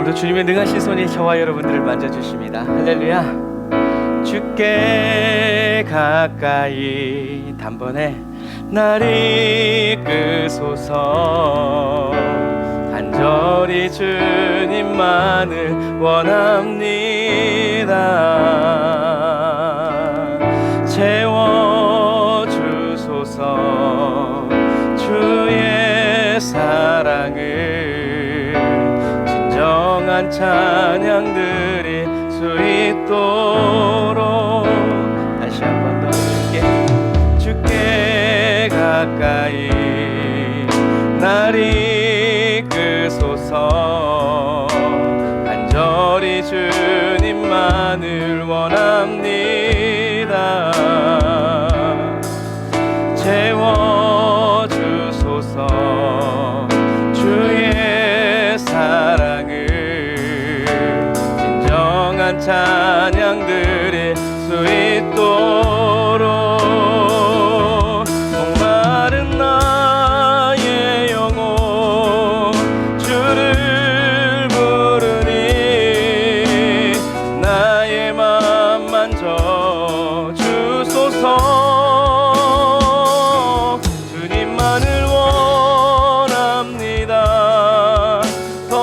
오늘도 주님의 능하신 손이 저와 여러분들을 만져주십니다. 할렐루야. 주께 가까이 단번에 날 이끄소서. 간절히 주님만을 원합니다. 채워주소서. 주의 사랑을 진정한 찬양 드릴 수 있도록 다시 한 번 더 주께 가까이 날 이끄소서. 간절히 주님만을 원합니다. 채워주소서. 주의 사랑을 진정한 찬양 드릴 수 있도록 목마른 나의 영혼 주를 부르니 나의 맘 만져 주소서. 주님만을 원합니다. 더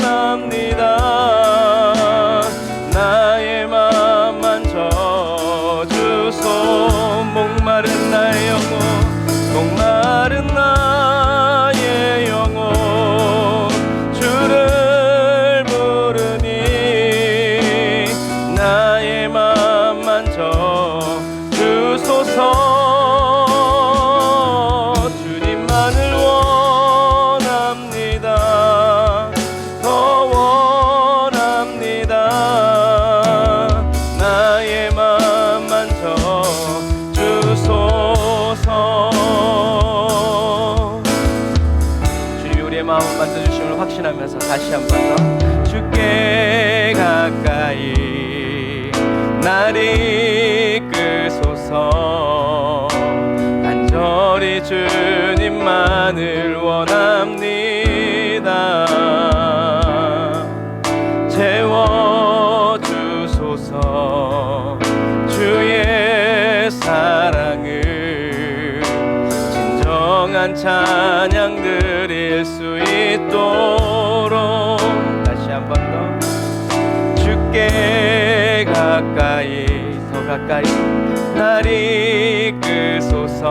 원합니다. 나의 맘 만져 주소. 목마른 나의 영혼 목마른 나의 영혼 주를 부르니 나의 맘 만져 주소서. 주님만을 원합니다. 더 원합니다. 나의 맘 만져 주소서. 주님이 우리의 마음을 만져주심을 확신하면서 다시 한 번 더 주께 가까이 날 이끄소서. 간절히 주님만을 원합니다. 채워주소서. 주의 사랑을 진정한 찬양 드릴 수 있도록 다시 한 번 더 주께 가까이 더 가까이 날 이끄소서.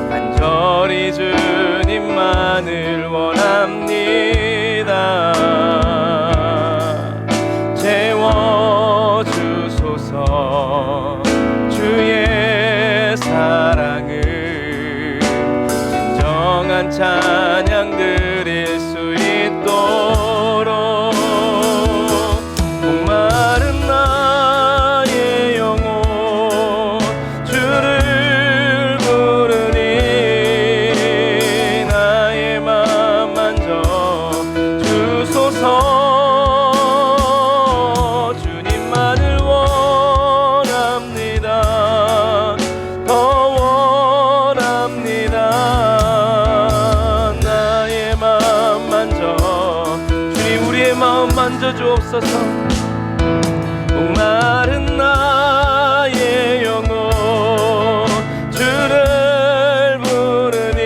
간절히 주님만을 원합니다. 채워주소서. 주의 사랑을 진정한 찬양 드릴 수 있도록 목마른 나의 영혼 주를 부르니 나의 맘 만져 주소서. 주님만을 원합니다. 더 원합니다. 나의 맘 만져 주님 우리의 마음 만져 주옵소서. 목마른 나의 영혼 주를 부르니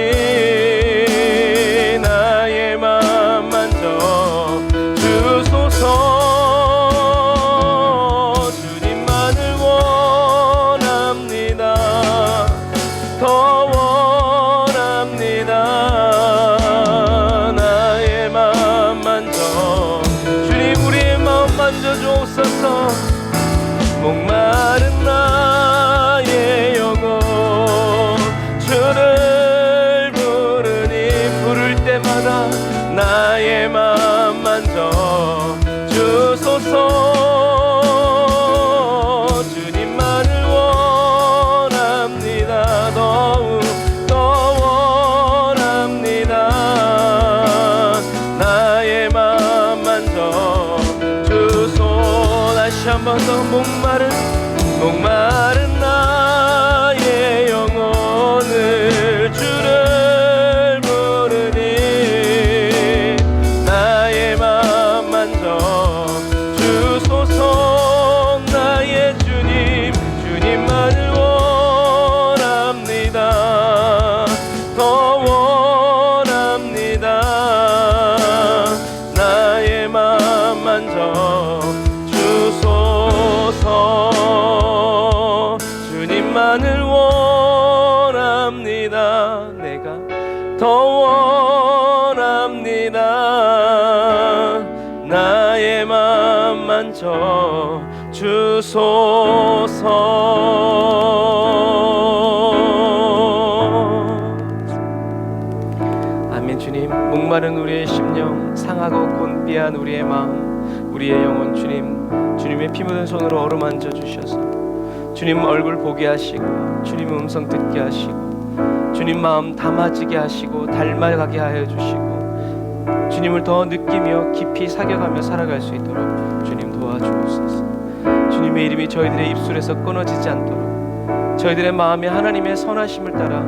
나의 맘 만져 주소서. 주님만을 원합니다. 더 원합니다. 나의 맘 만져 주님 우리의 마음 만져 주옵소서. 목마른 나의 영혼 주를 부르니 부를 때마다 나의 맘 만져 주소서. 주님만을 원합니다. 더욱 더 원합니다. 나의 맘 만져 주소. 다시 한 번 더 목마른 나의 영혼을 주를 부르니 더 원합니다. 나의 맘 만져 주소서. 아멘. 주님, 목마른 우리의 심령, 상하고 곤비한 우리의 마음, 우리의 영혼, 주님의 피 묻은 손으로 어루만져 주셔서 주님 얼굴 보게 하시고, 주님 음성 듣게 하시고, 주님 마음 담아지게 하시고, 닮아가게 하여 주시고, 주님을 더 느끼며 깊이 사겨가며 살아갈 수 있도록 주님 도와주옵소서. 주님의 이름이 저희들의 입술에서 끊어지지 않도록, 저희들의 마음이 하나님의 선하심을 따라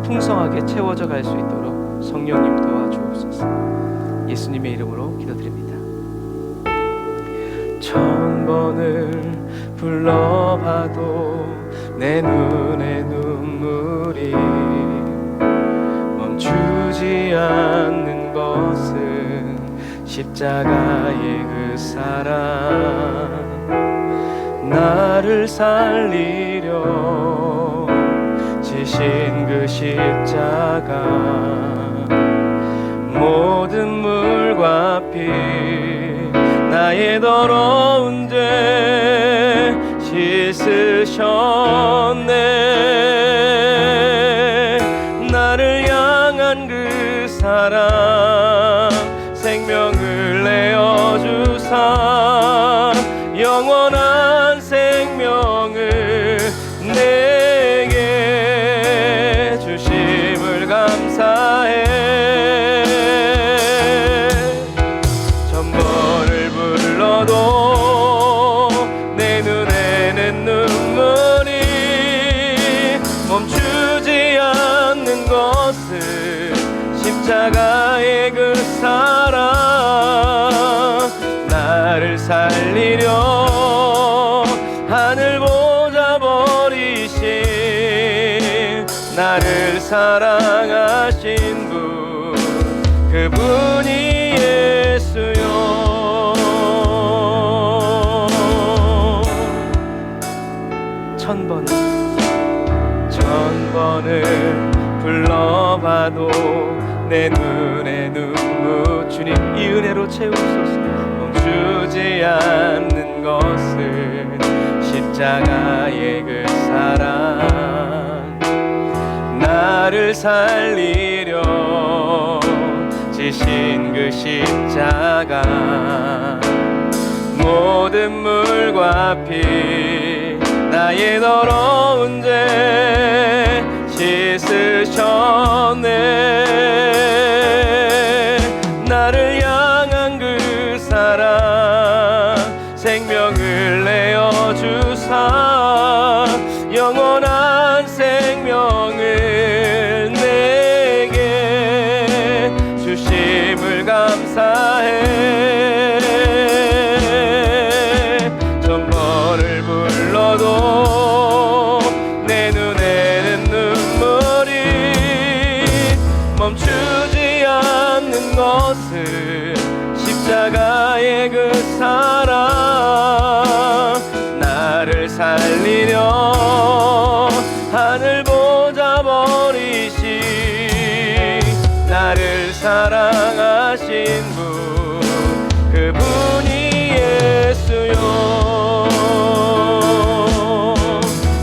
풍성하게 채워져 갈 수 있도록 성령님 도와주옵소서. 예수님의 이름으로 기도드립니다. 1000번을 불러봐도 내 눈에 눈물이 멈추지 않는 것은 십자가의 그 사랑, 나를 살리려 지신 그 십자가, 모든 물과 피 나의 더러운 죄 씻으셨네. 나를 향한 그 사랑, 생명을 내어주사 영원한 생명을 내게 주심을 감사해. 천번을 불러도 내 눈에는 눈물이 멈추지 않는 것은 십자가의 그 사랑, 나를 살리려 하늘 보좌 버리신, 나를 사랑하신 분, 그분이 예수요. 천번을 불러봐도 내 눈에 눈물, 주님 이 은혜로 채우소서. 멈추지 않는 것은 십자가의 그 사랑, 나를 살리려 지신 그 십자가, 모든 물과 피 나의 더러운 죄 씻으셨네. 나를 향한 그 사랑, 생명을 내어주사 영원한 생명을 내게 주심을 감사해. 천번을 불러도 내 눈에는 눈물이 멈추지 않는 것은 십자가의 그 사랑, 나를 살리려 하늘 보좌 버리신, 나를 사랑하신 분, 그분이 예수요.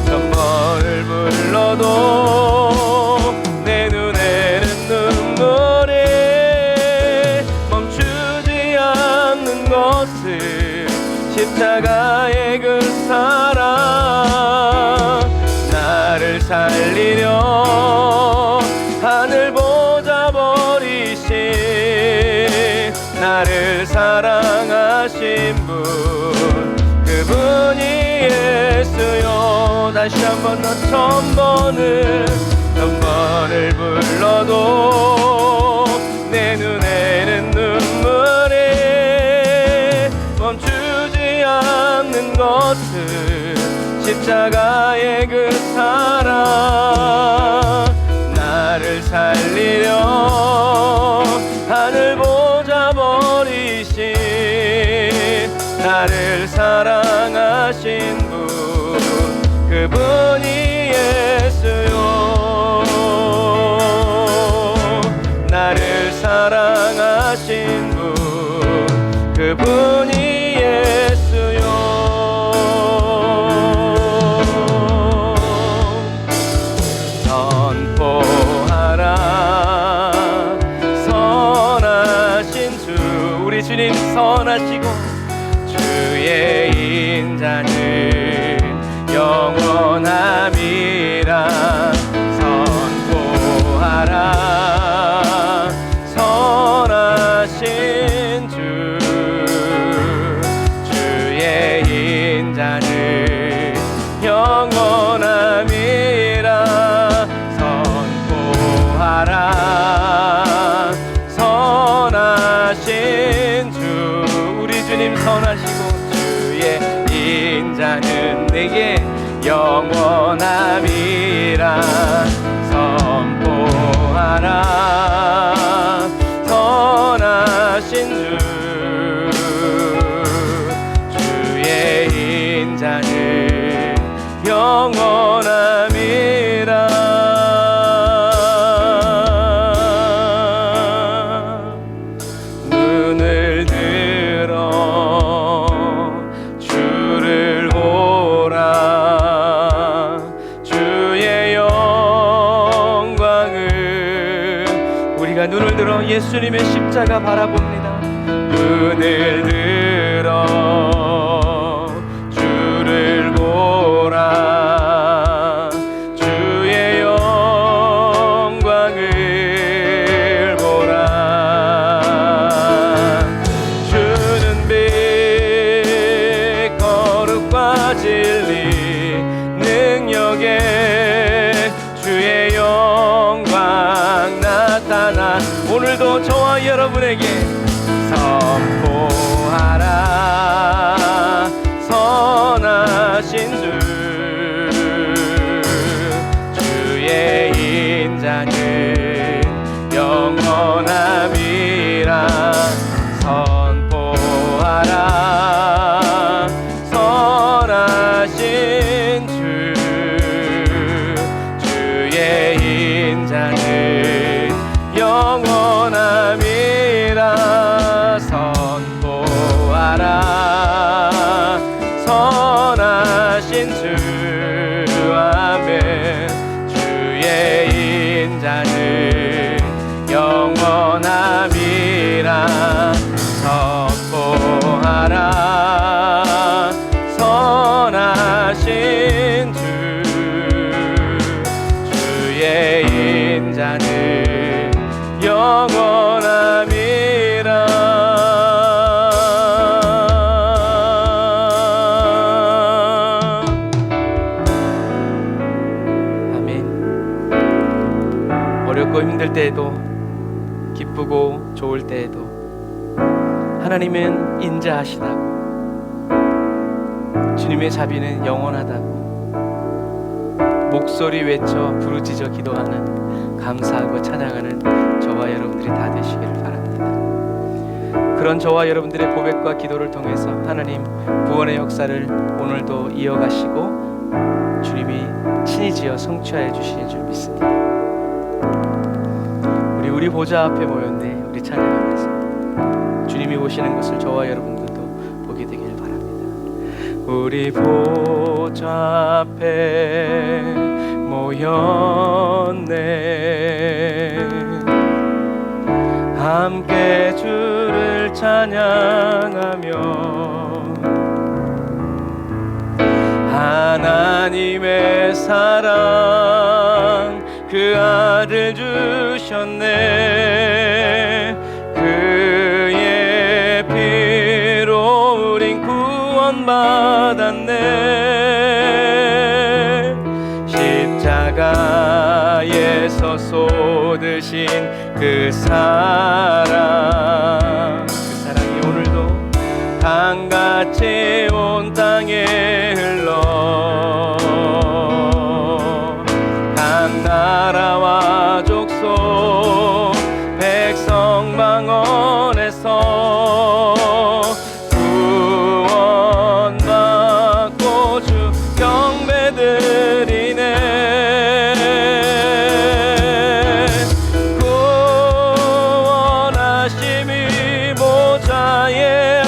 천번을 불러도 내 눈에는 눈물이 멈추지 않는 것은 십자가의 그 사랑, 나를 살리려 하늘 보좌 버리신, 나를 사랑하신 분, 그분이 예수요. 다시 한번 더 천번을 불러도 내 눈에는 눈물이 멈추지 않는 것은 십자가의 그 사랑, 나를 살리려 하늘 보좌 버리신, 나를 사랑하신 분, 그분이 예수요. 그분이 예수요. 선포하라 선하신 주, 우리 주님 선하시고 주의 인자는 영원함이라. 선포하라 선하신 주, 주의 인자는 영원함이라. 선포하라 선하신 주, 우리 주님 선하시고 주의 인자는 내게 영원함이라. 선포하라 선하신 주, 주의 인자는 영원함이라. 눈을 들어 주를 보라. 주의 영광을, 우리가 눈을 들어 예수님의 십자가 바라봅니다. 눈을 들어 주를 보라. 주의 영광을 보라. 주는 빛 거룩과 진리 능력에 주의 영광 나타나. 오늘도 저와 여러분에게 선포하라 선하신 주, 주의 인자는 영원함이라. 선포하라 선하신 주, 주의 인자는 영원함이라. 선포하라 선하신 주, 아멘. 주의 인자는 영원함이라. 선포하라 선하신 주, 주의 인자는 영원함이라. 아멘. 어렵고 힘들 때에도 기쁘고 좋을 때에도 하나님은 인자하시다고, 주님의 자비는 영원하다고 목소리 외쳐 부르짖어 기도하는, 감사하고 찬양하는 저와 여러분들이 다 되시기를 바랍니다. 그런 저와 여러분들의 고백과 기도를 통해서 하나님 구원의 역사를 오늘도 이어가시고 주님이 친히 지어 성취하여 주실 줄 믿습니다. 우리 보좌 앞에 모였네. 우리 찬양하면서 주님이 오시는 것을 저와 여러분들도 보게 되길 바랍니다. 우리 보좌 앞에 모였네. 함께 주를 찬양하며 하나님의 사랑 그 아들 주셨네. 그의 피로 우린 구원받았네. 십자가에서 쏟으신 그 사랑이 오늘도 강같이 온 땅에 흘러 각 나라와 족속 백성 망원에서 구원받고 주 경배드리네. 구원하심이 모자에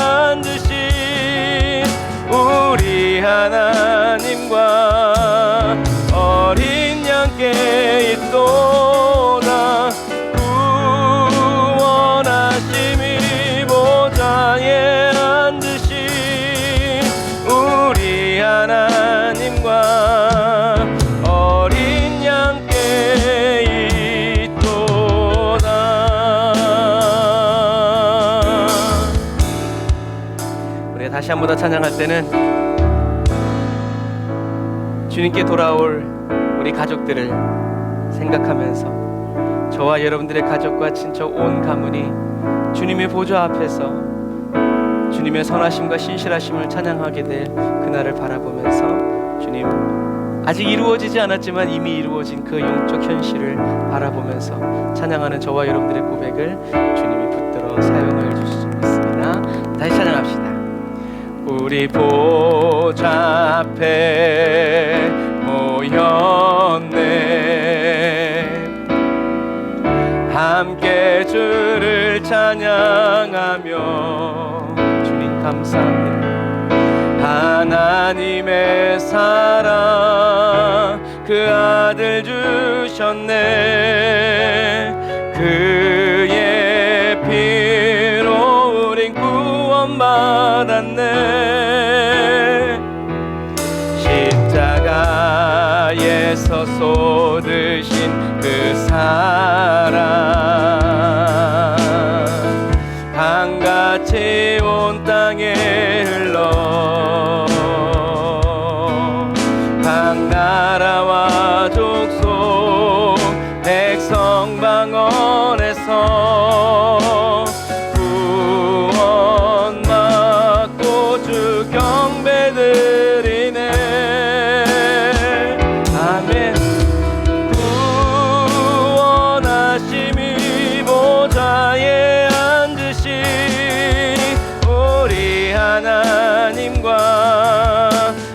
다시 한 번 더 찬양할 때는 주님께 돌아올 우리 가족들을 생각하면서 저와 여러분들의 가족과 친척 온 가문이 주님의 보좌 앞에서 주님의 선하심과 신실하심을 찬양하게 될 그날을 바라보면서 주님, 아직 이루어지지 않았지만 이미 이루어진 그 영적 현실을 바라보면서 찬양하는 저와 여러분들의 고백을 주님이 붙들어 사용하여 주실 수 있습니다. 다시 찬양합시다. 우리 보좌 앞에 모였네, 함께 주를 찬양하며 주님 감사합니다. 하나님의 사랑 그 아들 주셨네, 그의 피로 우린 구원받았네. 십자가에서 쏟으신 그 사랑 강같이 온 땅에 흘러 각 나라와 족속 백성 방언에서 구원받고 주 경배드리네. 아멘. 구원하심이 보좌에 앉으신 우리 하나님과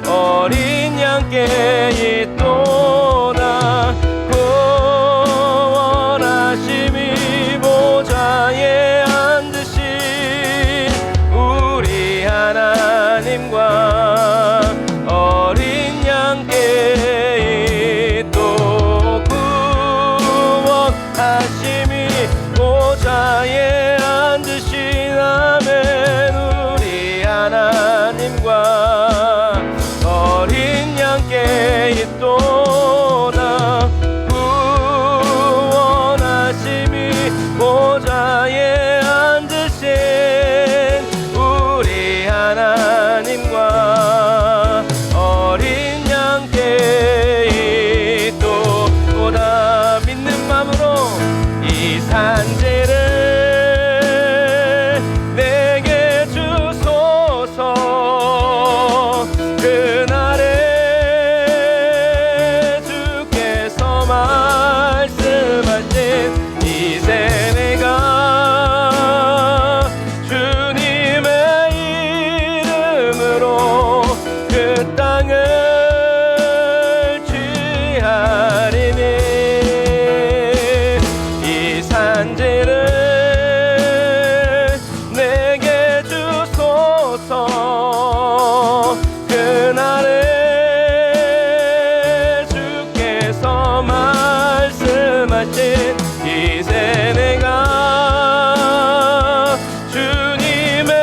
어린 양께 있도다. 구원하심이 보좌에 앉으신 우리 하나님과 어린 양께 있도. 구원하심이 보좌에 앉으신 아멘. 우리 하나님과 어린 양께 있도다. 구원하심이 보좌에 앉으신 우리 하나님과 어린 양께 있도다. 믿는 마음으로 이 산지를 내게 주소서. 그날에 주께서 말씀하신 이제 내가 주님의 이름으로 그 땅을 취하리니. 이 산지를 내게 주소서. 그날에 주께서 말씀하신 이제 내가 주님의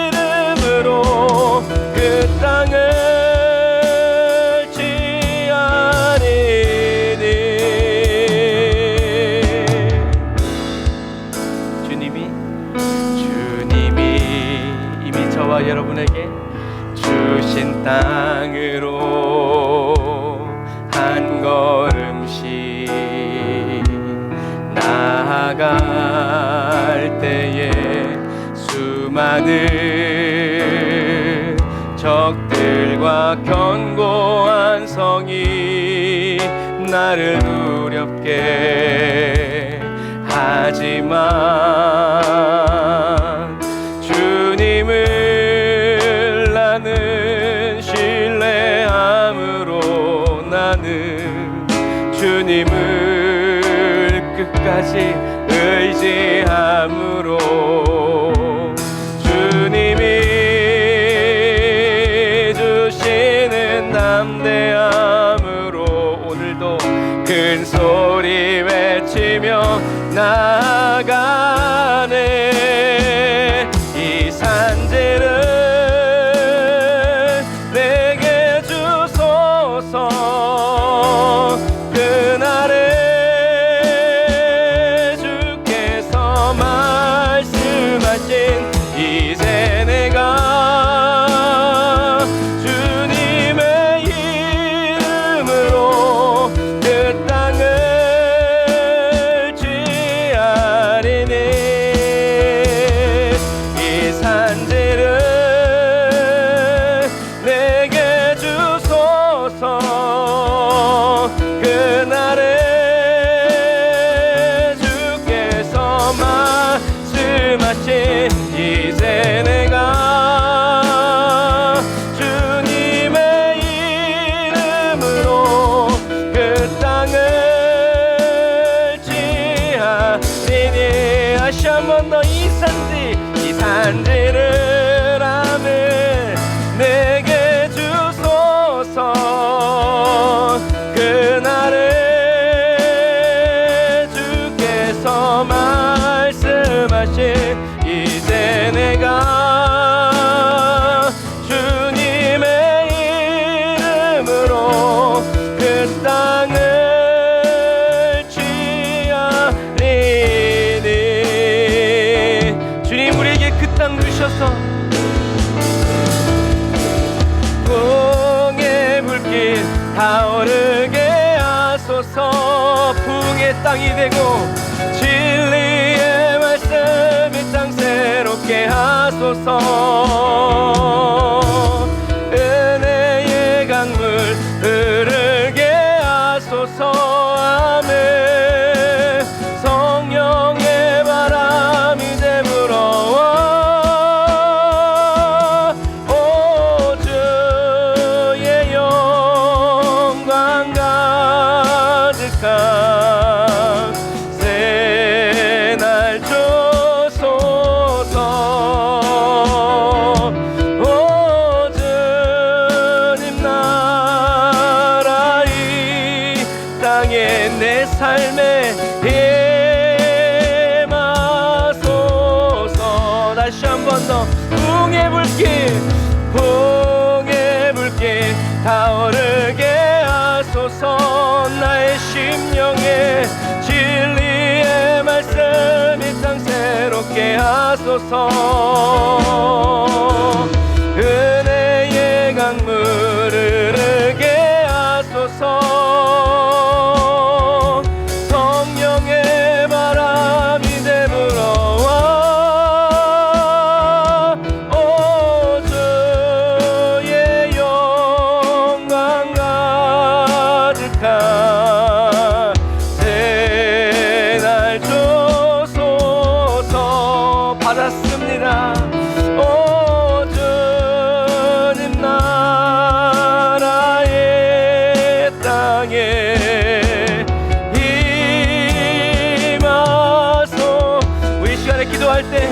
이름으로 그 땅을 취하리니. 주님이 이미 저와 여러분에게 주신 땅으로 한 걸음씩 나아갈 때에 수많은 적들과 견고한 성이 나를 두렵게 하지만 주님을 나는 신뢰함으로 나는 주님을 끝까지 의지함으로 주님이 주시는 담대함으로 오늘도 큰 소리 외치며 나아가네. 이 산지를 내게 주소서. 그날에 주께서 말씀하신 이제 내가 말씀하신 이제 내가 주님의 이름으로 그 땅을 취하리니. 다시 한 번 더 이 산지를 아멘 내게 주소서. 그날에 주께서 말씀하신 이제 내가 주님의 이름으로 그 땅을 취하리니. 주님 우리에게 그 땅 주셔서 풍의 불길 타오르게 하소서. 풍의 땅이 되고 진리의 말씀이 땅 새롭게 하소서. 은혜의 강물 흐르게 하소서. 아멘. 성령의 바람이 이제 불어와 오 주의 영광 가득한 새날 주소서. 오 주님 나라 이 땅에 내 삶에 임하소서. 다시 한 번 더 풍의 불길 타오르게 하소서. 나의 심령에 진리의 말씀이 땅 새롭게 하소서. 은혜의 강물 흐르게 하소서. 성령의 바람이 이제 불어와 오 주의 영광 가득한 새날 주소서. 받았습니다. 오 주님 나라의 땅에 임하소. 우리 시간에 기도할 때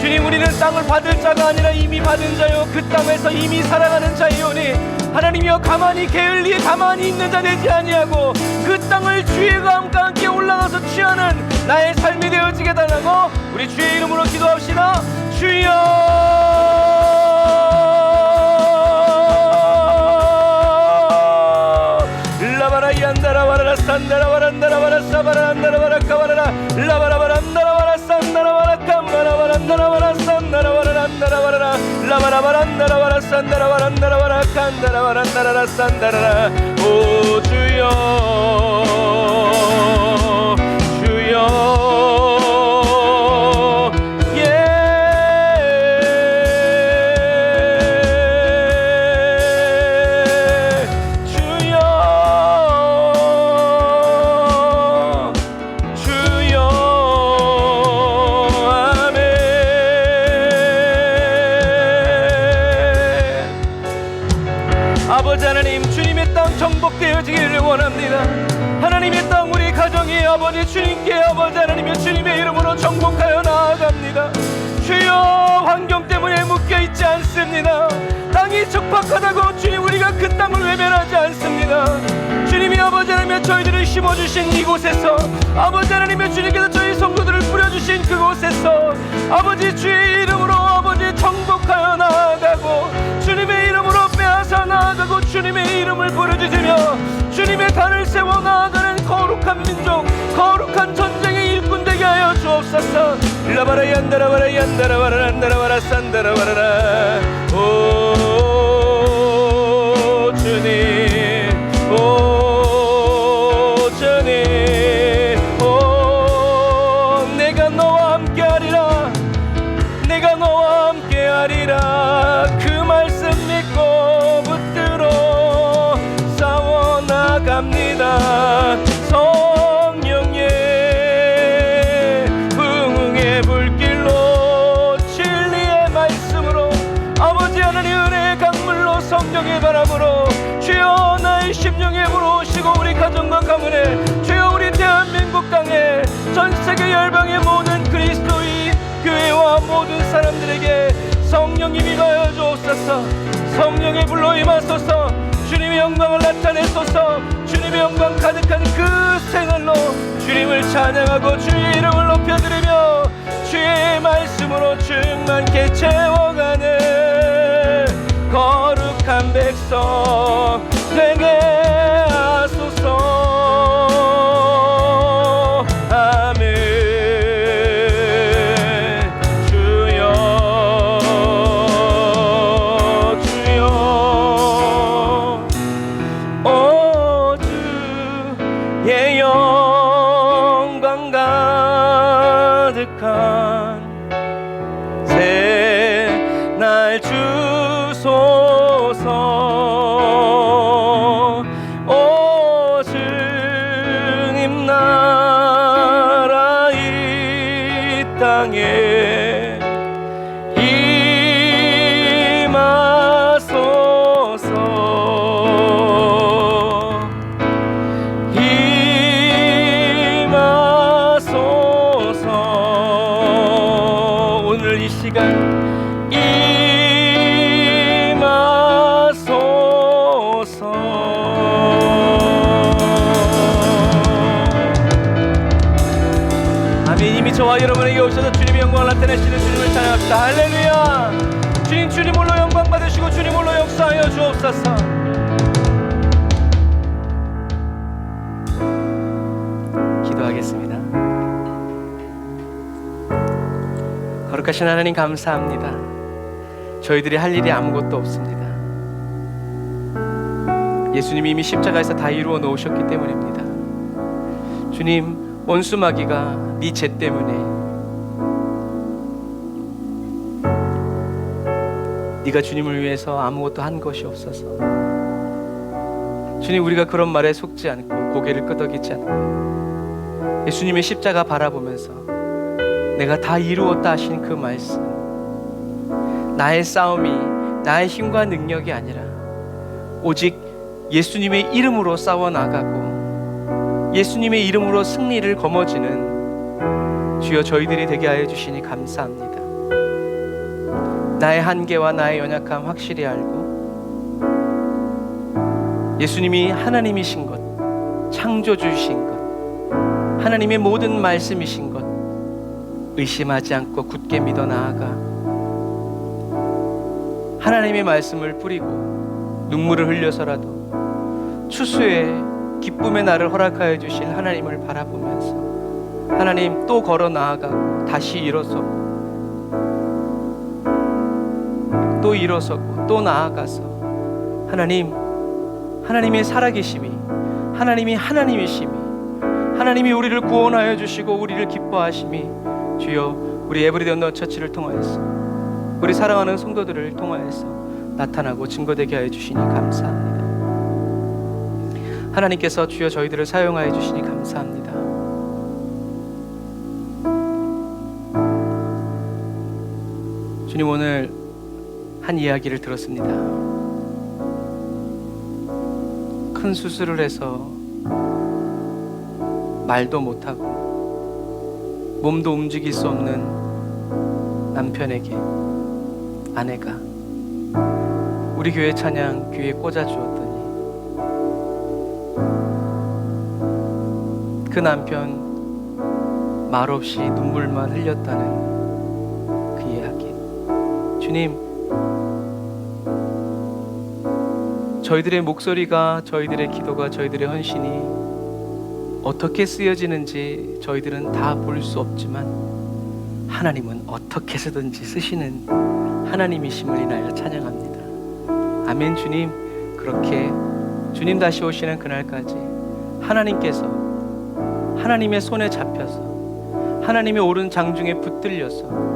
주님 우리는 땅을 받을 자가 아니라 이미 받은 자요 그 땅에서 이미 살아가는 자이오니 하나님이여 가만히 게을리에 가만히 있는 자 되지 아니하고 그 땅을 주의 감과 함께 올라가서 취하는 나의 삶이 되어지게 달라고 우리 주의 이름으로 기도합시다. 주여 라바라 이안다라바라 산다라바란다라바라 사바란다라바라 카바라라 라바라바란다라바라 산다라바라 캄바라바란다라바라 산다라바란다라바라 라바라바란다라바라 산다라바란다라바라 칸다라바란다라라 산다라라. 오 주여 아버지 하나님 주님의 땅 정복되어지기를 원합니다. 하나님의 땅 우리 가정이 아버지 주님께 아버지 하나님의 주님의 이름으로 정복하여 나아갑니다. 주여 환경 때문에 묶여있지 않습니다. 땅이 척박하다고 주님 우리가 그 땅을 외면하지 않습니다. 주님이 아버지 하나님의 저희들을 심어주신 이곳에서 아버지 하나님의 주님께서 저희 성도들을 뿌려주신 그곳에서 아버지 주의 이름으로 아버지 정복하여 나아가고 주님의 이름으로 빼앗아 나아가고 주님의 이름을 부르짖으며 주님의 단을 세워 나아가는 거룩한 민족 거룩한 전쟁의 일꾼 되게 하여 주옵소서. 라바라 얀다라바라 얀다라바라 란다라바라 산다라바라라. 오 주님 오 주님 오 내가 너와 함께하리라 내가 너와 함께하리라 그 말씀 믿고 붙들어 싸워나갑니다. 성령의 풍의 불길로 심령에 물어오시고 우리 가정과 가문에 주여 우리 대한민국 땅에 전세계 열방의 모든 그리스도인 교회와 모든 사람들에게 성령님이 임하여 주옵소서. 성령의 불로 임하소서. 주님의 영광을 나타내소서. 주님의 영광 가득한 그 생활로 주님을 찬양하고 주의 이름을 높여드리며 주의 말씀으로 충만케 채워가는 거룩한 백성 되게 하소서. 아멘. 주여 주여 오 주의 영광 가득한 새날 주소서. 오 주님 나라 이 땅에 임하소서. 임하소서. 오늘 이 시간 아멘. 이미 저와 여러분에게 오셔서 주님의 영광을 나타내시는 주님을 찬양합시다. 할렐루야. 주님, 주님 홀로 영광 받으시고 주님 홀로 역사하여 주옵소서. 기도하겠습니다. 거룩하신 하나님 감사합니다. 저희들이 할 일이 아무것도 없습니다. 예수님이 이미 십자가에서 다 이루어 놓으셨기 때문입니다. 주님, 원수 마귀가 네 죄 때문에 네가 주님을 위해서 아무것도 한 것이 없어서 주님, 우리가 그런 말에 속지 않고 고개를 끄덕이지 않고 예수님의 십자가 바라보면서 내가 다 이루었다 하신 그 말씀, 나의 싸움이 나의 힘과 능력이 아니라 오직 예수님의 이름으로 싸워나가고 예수님의 이름으로 승리를 거머쥐는 주여 저희들이 되게 하여 주시니 감사합니다. 나의 한계와 나의 연약함 확실히 알고 예수님이 하나님이신 것, 창조주이신 것, 하나님의 모든 말씀이신 것 의심하지 않고 굳게 믿어 나아가 하나님의 말씀을 뿌리고 눈물을 흘려서라도 추수에 기쁨의 날을 허락하여 주실 하나님을 바라보면서 하나님 또 걸어 나아가고 다시 일어서고 또 일어서고 또 나아가서 하나님의 살아계심이 하나님이 하나님이심이 하나님이 우리를 구원하여 주시고 우리를 기뻐하심이 주여 우리 에브리데이 언더 처치를 통하여서 우리 사랑하는 성도들을 통하여서 나타나고 증거되게 하여 주시니 감사합니다. 하나님께서 주여 저희들을 사용하여 주시니 감사합니다. 주님, 오늘 한 이야기를 들었습니다. 큰 수술을 해서 말도 못하고 몸도 움직일 수 없는 남편에게 아내가 우리 교회 찬양 귀에 꽂아주었더니 그 남편 말없이 눈물만 흘렸다는 그 이야기. 주님, 저희들의 목소리가, 저희들의 기도가, 저희들의 헌신이 어떻게 쓰여지는지 저희들은 다 볼 수 없지만 하나님은 어떻게 쓰든지 쓰시는 하나님이심을 인하여 찬양합니다. 아멘. 주님, 그렇게 주님 다시 오시는 그날까지 하나님께서 하나님의 손에 잡혀서 하나님의 오른 장중에 붙들려서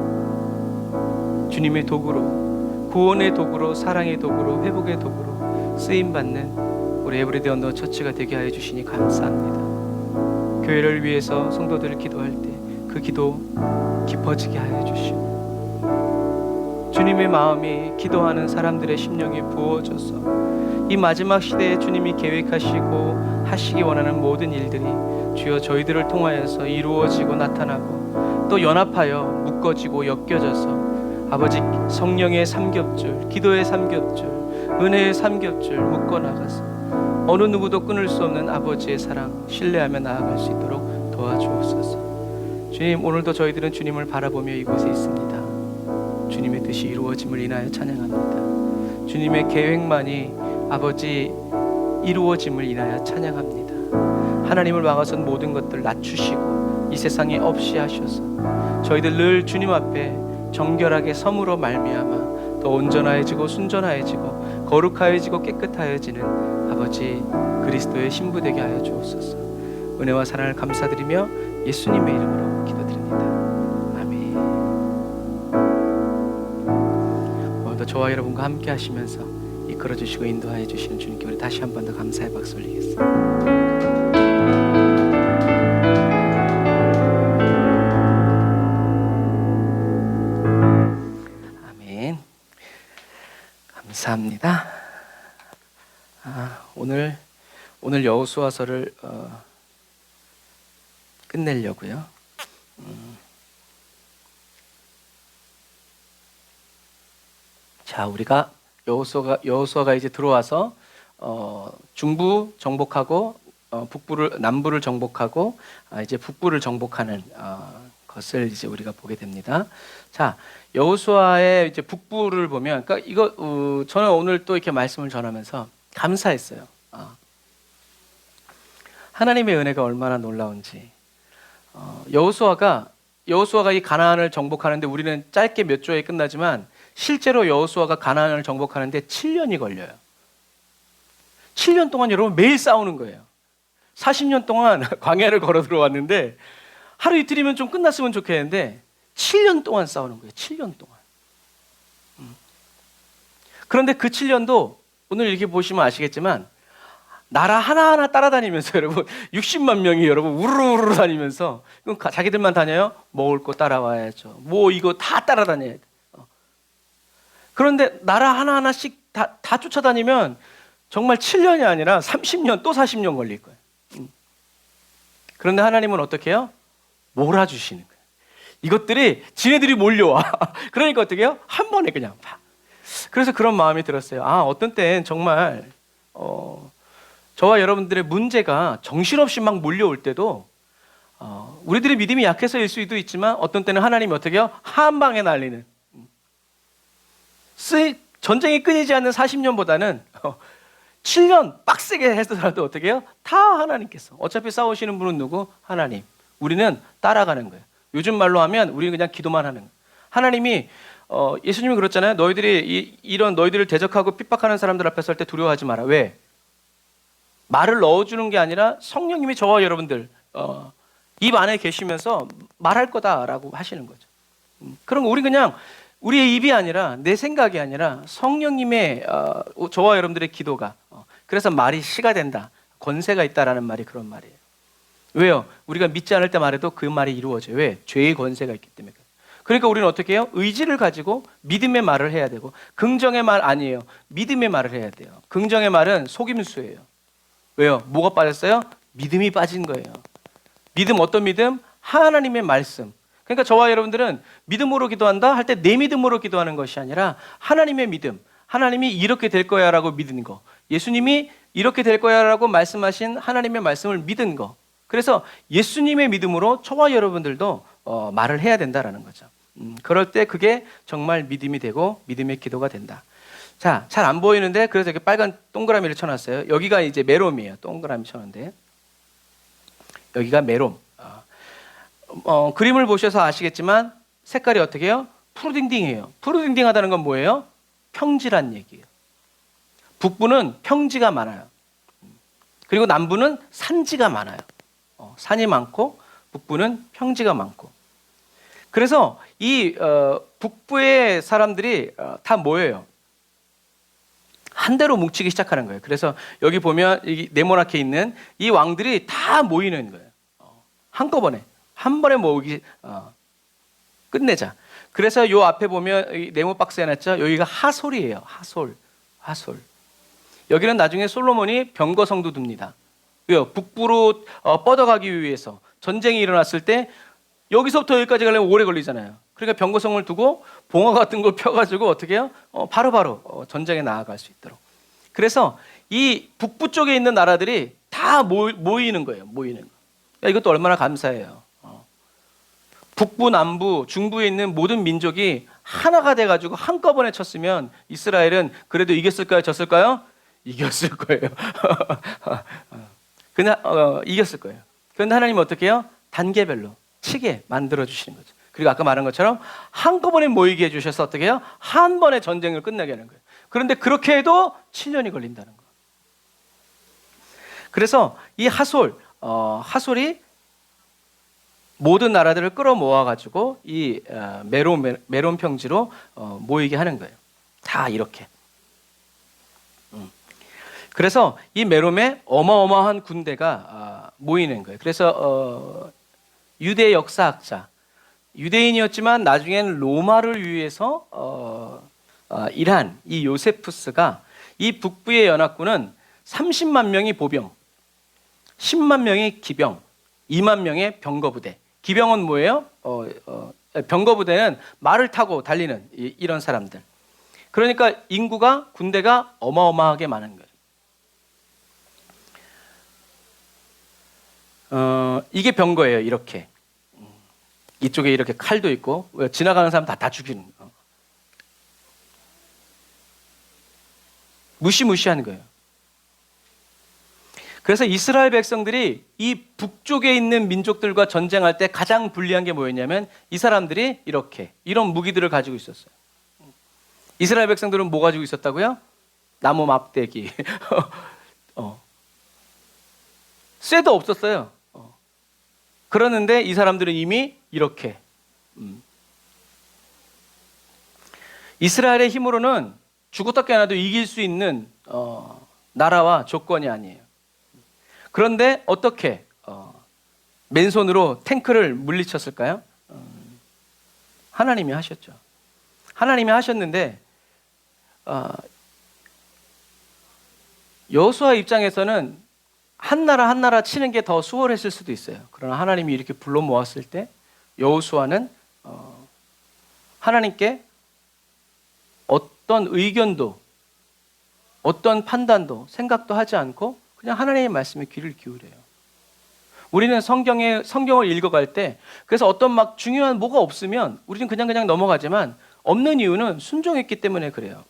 주님의 도구로, 구원의 도구로, 사랑의 도구로, 회복의 도구로 쓰임받는 우리 에브리데이 언더 처치가 되게 하여 주시니 감사합니다. 교회를 위해서 성도들을 기도할 때 그 기도 깊어지게 하여 주시고 주님의 마음이 기도하는 사람들의 심령이 부어져서 이 마지막 시대에 주님이 계획하시고 하시기 원하는 모든 일들이 주여 저희들을 통하여서 이루어지고 나타나고 또 연합하여 묶어지고 엮여져서 아버지 성령의 삼겹줄, 기도의 삼겹줄, 은혜의 삼겹줄 묶어나가서 어느 누구도 끊을 수 없는 아버지의 사랑 신뢰하며 나아갈 수 있도록 도와주옵소서. 주님, 오늘도 저희들은 주님을 바라보며 이곳에 있습니다. 주님의 뜻이 이루어짐을 인하여 찬양합니다. 주님의 계획만이 아버지 이루어짐을 인하여 찬양합니다. 하나님을 막아선 모든 것들 낮추시고 이 세상에 없이 하셔서 저희들 늘 주님 앞에 정결하게 섬으로 말미암아 더 온전하여지고 순전하여지고 거룩하여지고 깨끗하여지는 아버지 그리스도의 신부 되게 하여 주옵소서. 은혜와 사랑을 감사드리며 예수님의 이름으로 기도드립니다. 아멘. 오늘도 저와 여러분과 함께 하시면서 이끌어 주시고 인도하여 주시는 주님께 우리 다시 한 번 더 감사의 박수 올리겠습니다. 아멘. 감사합니다. 오늘 여호수아서를 끝내려고요. 자, 우리가 여호수아가 이제 들어와서 중부 정복하고 남부를 정복하고 이제 북부를 정복하는 것을 이제 우리가 보게 됩니다. 자, 여호수아의 이제 북부를 보면, 그러니까 이거 저는 오늘 또 이렇게 말씀을 전하면서 감사했어요. 하나님의 은혜가 얼마나 놀라운지. 여호수아가 이 가나안을 정복하는데 우리는 짧게 몇 조에 끝나지만 실제로 여호수아가 가나안을 정복하는데 7년이 걸려요. 7년 동안 여러분 매일 싸우는 거예요. 40년 동안 광야를 걸어 들어왔는데 하루 이틀이면 좀 끝났으면 좋겠는데 7년 동안 싸우는 거예요. 7년 동안. 그런데 그 7년도 오늘 이렇게 보시면 아시겠지만 나라 하나하나 따라다니면서 여러분 60만 명이 여러분 우르르 다니면서 자기들만 다녀요? 먹을 거 따라와야죠. 뭐 이거 다 따라다녀야 돼. 그런데 나라 하나하나씩 다 쫓아다니면 정말 7년이 아니라 30년 또 40년 걸릴 거예요. 그런데 하나님은 어떻게 해요? 몰아주시는 거예요. 이것들이 지네들이 몰려와. 그러니까 어떻게 해요? 한 번에 그냥 팍. 그래서 그런 마음이 들었어요. 어떤 때는 정말 저와 여러분들의 문제가 정신없이 막 몰려올 때도 우리들의 믿음이 약해서일 수도 있지만 어떤 때는 하나님이 어떻게 해요? 한 방에 날리는. 전쟁이 끊이지 않는 40년보다는 7년 빡세게 했더라도 어떻게 해요? 다 하나님께서. 어차피 싸우시는 분은 누구? 하나님. 우리는 따라가는 거예요. 요즘 말로 하면 우리는 그냥 기도만 하는 거예요. 하나님이 예수님이 그랬잖아요. 너희들이 이런 너희들을 대적하고 핍박하는 사람들 앞에 설 때 두려워하지 마라. 왜? 말을 넣어주는 게 아니라 성령님이 저와 여러분들 입 안에 계시면서 말할 거다라고 하시는 거죠. 그럼 우리 그냥 우리의 입이 아니라 내 생각이 아니라 성령님의 저와 여러분들의 기도가 그래서 말이 씨가 된다. 권세가 있다라는 말이 그런 말이에요. 왜요? 우리가 믿지 않을 때 말해도 그 말이 이루어져요. 왜? 죄의 권세가 있기 때문에. 그러니까 우리는 어떻게 해요? 의지를 가지고 믿음의 말을 해야 되고 긍정의 말 아니에요. 믿음의 말을 해야 돼요. 긍정의 말은 속임수예요. 왜요? 뭐가 빠졌어요? 믿음이 빠진 거예요. 믿음 어떤 믿음? 하나님의 말씀. 그러니까 저와 여러분들은 믿음으로 기도한다 할 때 내 믿음으로 기도하는 것이 아니라 하나님의 믿음. 하나님이 이렇게 될 거야 라고 믿는 거. 예수님이 이렇게 될 거야 라고 말씀하신 하나님의 말씀을 믿은 거. 그래서 예수님의 믿음으로 저와 여러분들도 말을 해야 된다라는 거죠. 그럴 때 그게 정말 믿음이 되고 믿음의 기도가 된다. 자, 잘 안 보이는데 그래서 이렇게 빨간 동그라미를 쳐놨어요. 여기가 이제 메롬이에요. 동그라미 쳤는데 여기가 메롬. 그림을 보셔서 아시겠지만 색깔이 어떻게 해요? 푸르딩딩해요. 푸르딩딩하다는 건 뭐예요? 평지란 얘기예요. 북부는 평지가 많아요. 그리고 남부는 산지가 많아요. 산이 많고 북부는 평지가 많고. 그래서 이 북부의 사람들이 다 모여요. 한 대로 뭉치기 시작하는 거예요. 그래서 여기 보면 이 네모나게 있는 이 왕들이 다 모이는 거예요. 한꺼번에 한 번에 모으기. 끝내자. 그래서 요 앞에 보면 이 네모 박스에 해놨죠. 여기가 하솔이에요. 하솔. 여기는 나중에 솔로몬이 병거성도 둡니다. 왜요? 북부로 뻗어가기 위해서 전쟁이 일어났을 때 여기서부터 여기까지 가려면 오래 걸리잖아요. 그러니까 병거성을 두고 봉화 같은 걸 펴가지고 어떻게 해요? 바로바로 전쟁에 나아갈 수 있도록. 그래서 이 북부 쪽에 있는 나라들이 다 모이는 거예요. 모이는 거. 그러니까 이것도 얼마나 감사해요. 북부, 남부, 중부에 있는 모든 민족이 하나가 돼가지고 한꺼번에 쳤으면 이스라엘은 그래도 이겼을까요? 졌을까요? 이겼을 거예요. 그냥 이겼을 거예요. 그런데 하나님은 어떻게 해요? 단계별로 치게 만들어 주시는 거죠. 그리고 아까 말한 것처럼 한꺼번에 모이게 해주셔서 어떻게 해요? 한 번에 전쟁을 끝내게 하는 거예요. 그런데 그렇게 해도 7년이 걸린다는 거예요. 그래서 이 하솔이 모든 나라들을 끌어모아가지고 이 메론 평지로 모이게 하는 거예요. 다 이렇게. 그래서 이 메롬에 어마어마한 군대가 모이는 거예요. 그래서 유대 역사학자, 유대인이었지만 나중에는 로마를 위해서 일한 이 요세푸스가 이 북부의 연합군은 30만 명이 보병, 10만 명이 기병, 2만 명의 병거부대. 기병은 뭐예요? 병거부대는 말을 타고 달리는 이런 사람들. 그러니까 인구가 군대가 어마어마하게 많은 거예요. 이게 병거예요. 이렇게 이쪽에 이렇게 칼도 있고 지나가는 사람 다 죽이는 무시무시한 거예요. 그래서 이스라엘 백성들이 이 북쪽에 있는 민족들과 전쟁할 때 가장 불리한 게 뭐였냐면 이 사람들이 이런 무기들을 가지고 있었어요. 이스라엘 백성들은 뭐 가지고 있었다고요? 나무 막대기. 쇠도 없었어요. 그러는데 이 사람들은 이미 이렇게 이스라엘의 힘으로는 죽었다 깨어나도 이길 수 있는 나라와 조건이 아니에요. 그런데 어떻게 맨손으로 탱크를 물리쳤을까요? 하나님이 하셨죠. 하나님이 하셨는데 여호수아 입장에서는 한 나라 치는 게 더 수월했을 수도 있어요. 그러나 하나님이 이렇게 불러 모았을 때 여호수아는 하나님께 어떤 의견도 어떤 판단도 생각도 하지 않고 그냥 하나님의 말씀에 귀를 기울여요. 우리는 성경을 읽어갈 때 그래서 어떤 막 중요한 뭐가 없으면 우리는 그냥 넘어가지만 없는 이유는 순종했기 때문에 그래요.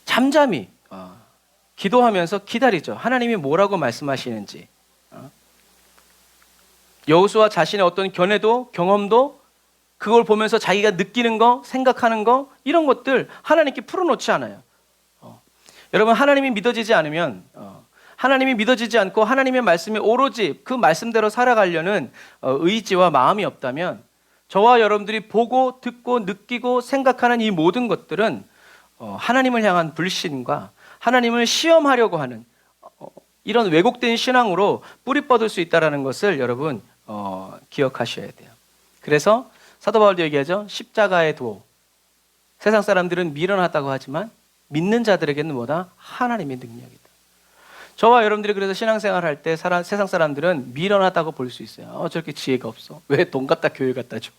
잠잠히 기도하면서 기다리죠. 하나님이 뭐라고 말씀하시는지. 여호수아 자신의 어떤 견해도 경험도 그걸 보면서 자기가 느끼는 거, 생각하는 거 이런 것들 하나님께 풀어놓지 않아요. 여러분 하나님이 믿어지지 않으면 하나님이 믿어지지 않고 하나님의 말씀에 오로지 그 말씀대로 살아가려는 의지와 마음이 없다면 저와 여러분들이 보고 듣고 느끼고 생각하는 이 모든 것들은 하나님을 향한 불신과 하나님을 시험하려고 하는 이런 왜곡된 신앙으로 뿌리 뻗을 수 있다는 것을 여러분 기억하셔야 돼요. 그래서 사도 바울도 얘기하죠. 십자가의 도. 세상 사람들은 미련하다고 하지만 믿는 자들에게는 뭐다? 하나님의 능력이다. 저와 여러분들이 그래서 신앙생활 할 때 세상 사람들은 미련하다고 볼 수 있어요. 저렇게 지혜가 없어. 왜 돈 갖다 교회 갖다 줘?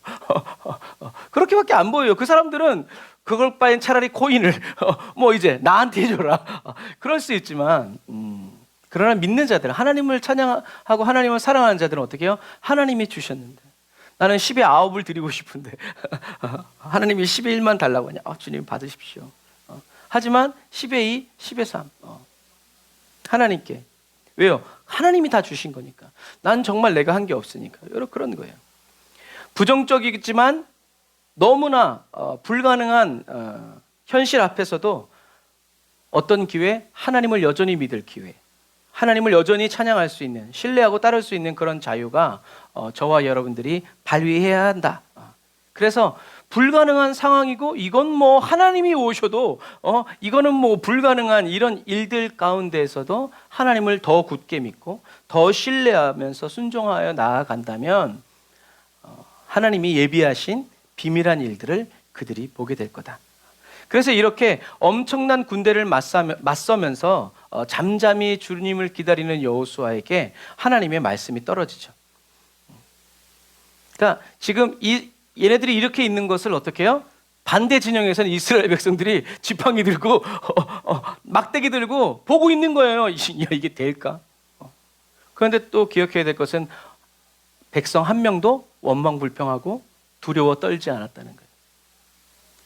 그렇게밖에 안 보여요. 그 사람들은 그걸 바엔 차라리 코인을 이제 나한테 해줘라. 그럴 수 있지만 그러나 믿는 자들, 하나님을 찬양하고 하나님을 사랑하는 자들은 어떻게 해요? 하나님이 주셨는데 나는 10의 9을 드리고 싶은데 하나님이 10의 1만 달라고 하냐? 주님 받으십시오. 하지만 10의 2, 10의 3 하나님께. 왜요? 하나님이 다 주신 거니까. 난 정말 내가 한 게 없으니까. 여러 그런 거예요. 부정적이지만 너무나 불가능한 현실 앞에서도 어떤 기회? 하나님을 여전히 믿을 기회. 하나님을 여전히 찬양할 수 있는, 신뢰하고 따를 수 있는 그런 자유가 저와 여러분들이 발휘해야 한다. 그래서 불가능한 상황이고 이건 하나님이 오셔도 이거는 불가능한 이런 일들 가운데에서도 하나님을 더 굳게 믿고 더 신뢰하면서 순종하여 나아간다면 하나님이 예비하신 비밀한 일들을 그들이 보게 될 거다. 그래서 이렇게 엄청난 군대를 맞서면서 잠잠히 주님을 기다리는 여호수아에게 하나님의 말씀이 떨어지죠. 그러니까 지금 얘네들이 이렇게 있는 것을 어떻게 해요? 반대 진영에서는 이스라엘 백성들이 지팡이 들고 막대기 들고 보고 있는 거예요. 야, 이게 될까? 그런데 또 기억해야 될 것은 백성 한 명도 원망불평하고 두려워 떨지 않았다는 거예요.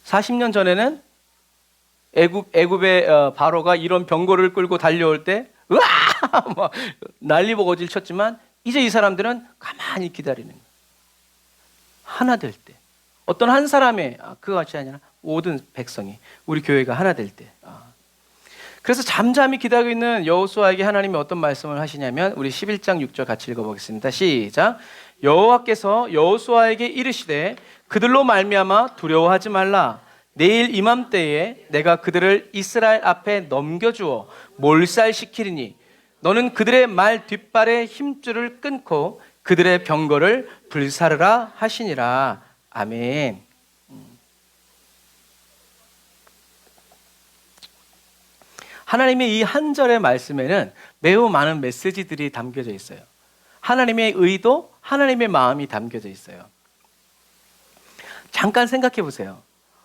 40년 전에는 애굽의 바로가 이런 병거를 끌고 달려올 때 으아! 막 난리버거지를 쳤지만 이제 이 사람들은 가만히 기다리는 거예요. 하나 될 때. 어떤 한 사람의 그것 같이 아니라 모든 백성이 우리 교회가 하나 될 때. 그래서 잠잠히 기다리고 있는 여호수아에게 하나님이 어떤 말씀을 하시냐면 우리 11장 6절 같이 읽어보겠습니다. 시작. 여호와께서 여호수아에게 이르시되 그들로 말미암아 두려워하지 말라. 내일 이맘때에 내가 그들을 이스라엘 앞에 넘겨주어 몰살시키리니 너는 그들의 말 뒷발의 힘줄을 끊고 그들의 병거를 불사르라 하시니라. 아멘. 하나님의 이 한 절의 말씀에는 매우 많은 메시지들이 담겨져 있어요. 하나님의 의도, 하나님의 마음이 담겨져 있어요. 잠깐 생각해 보세요.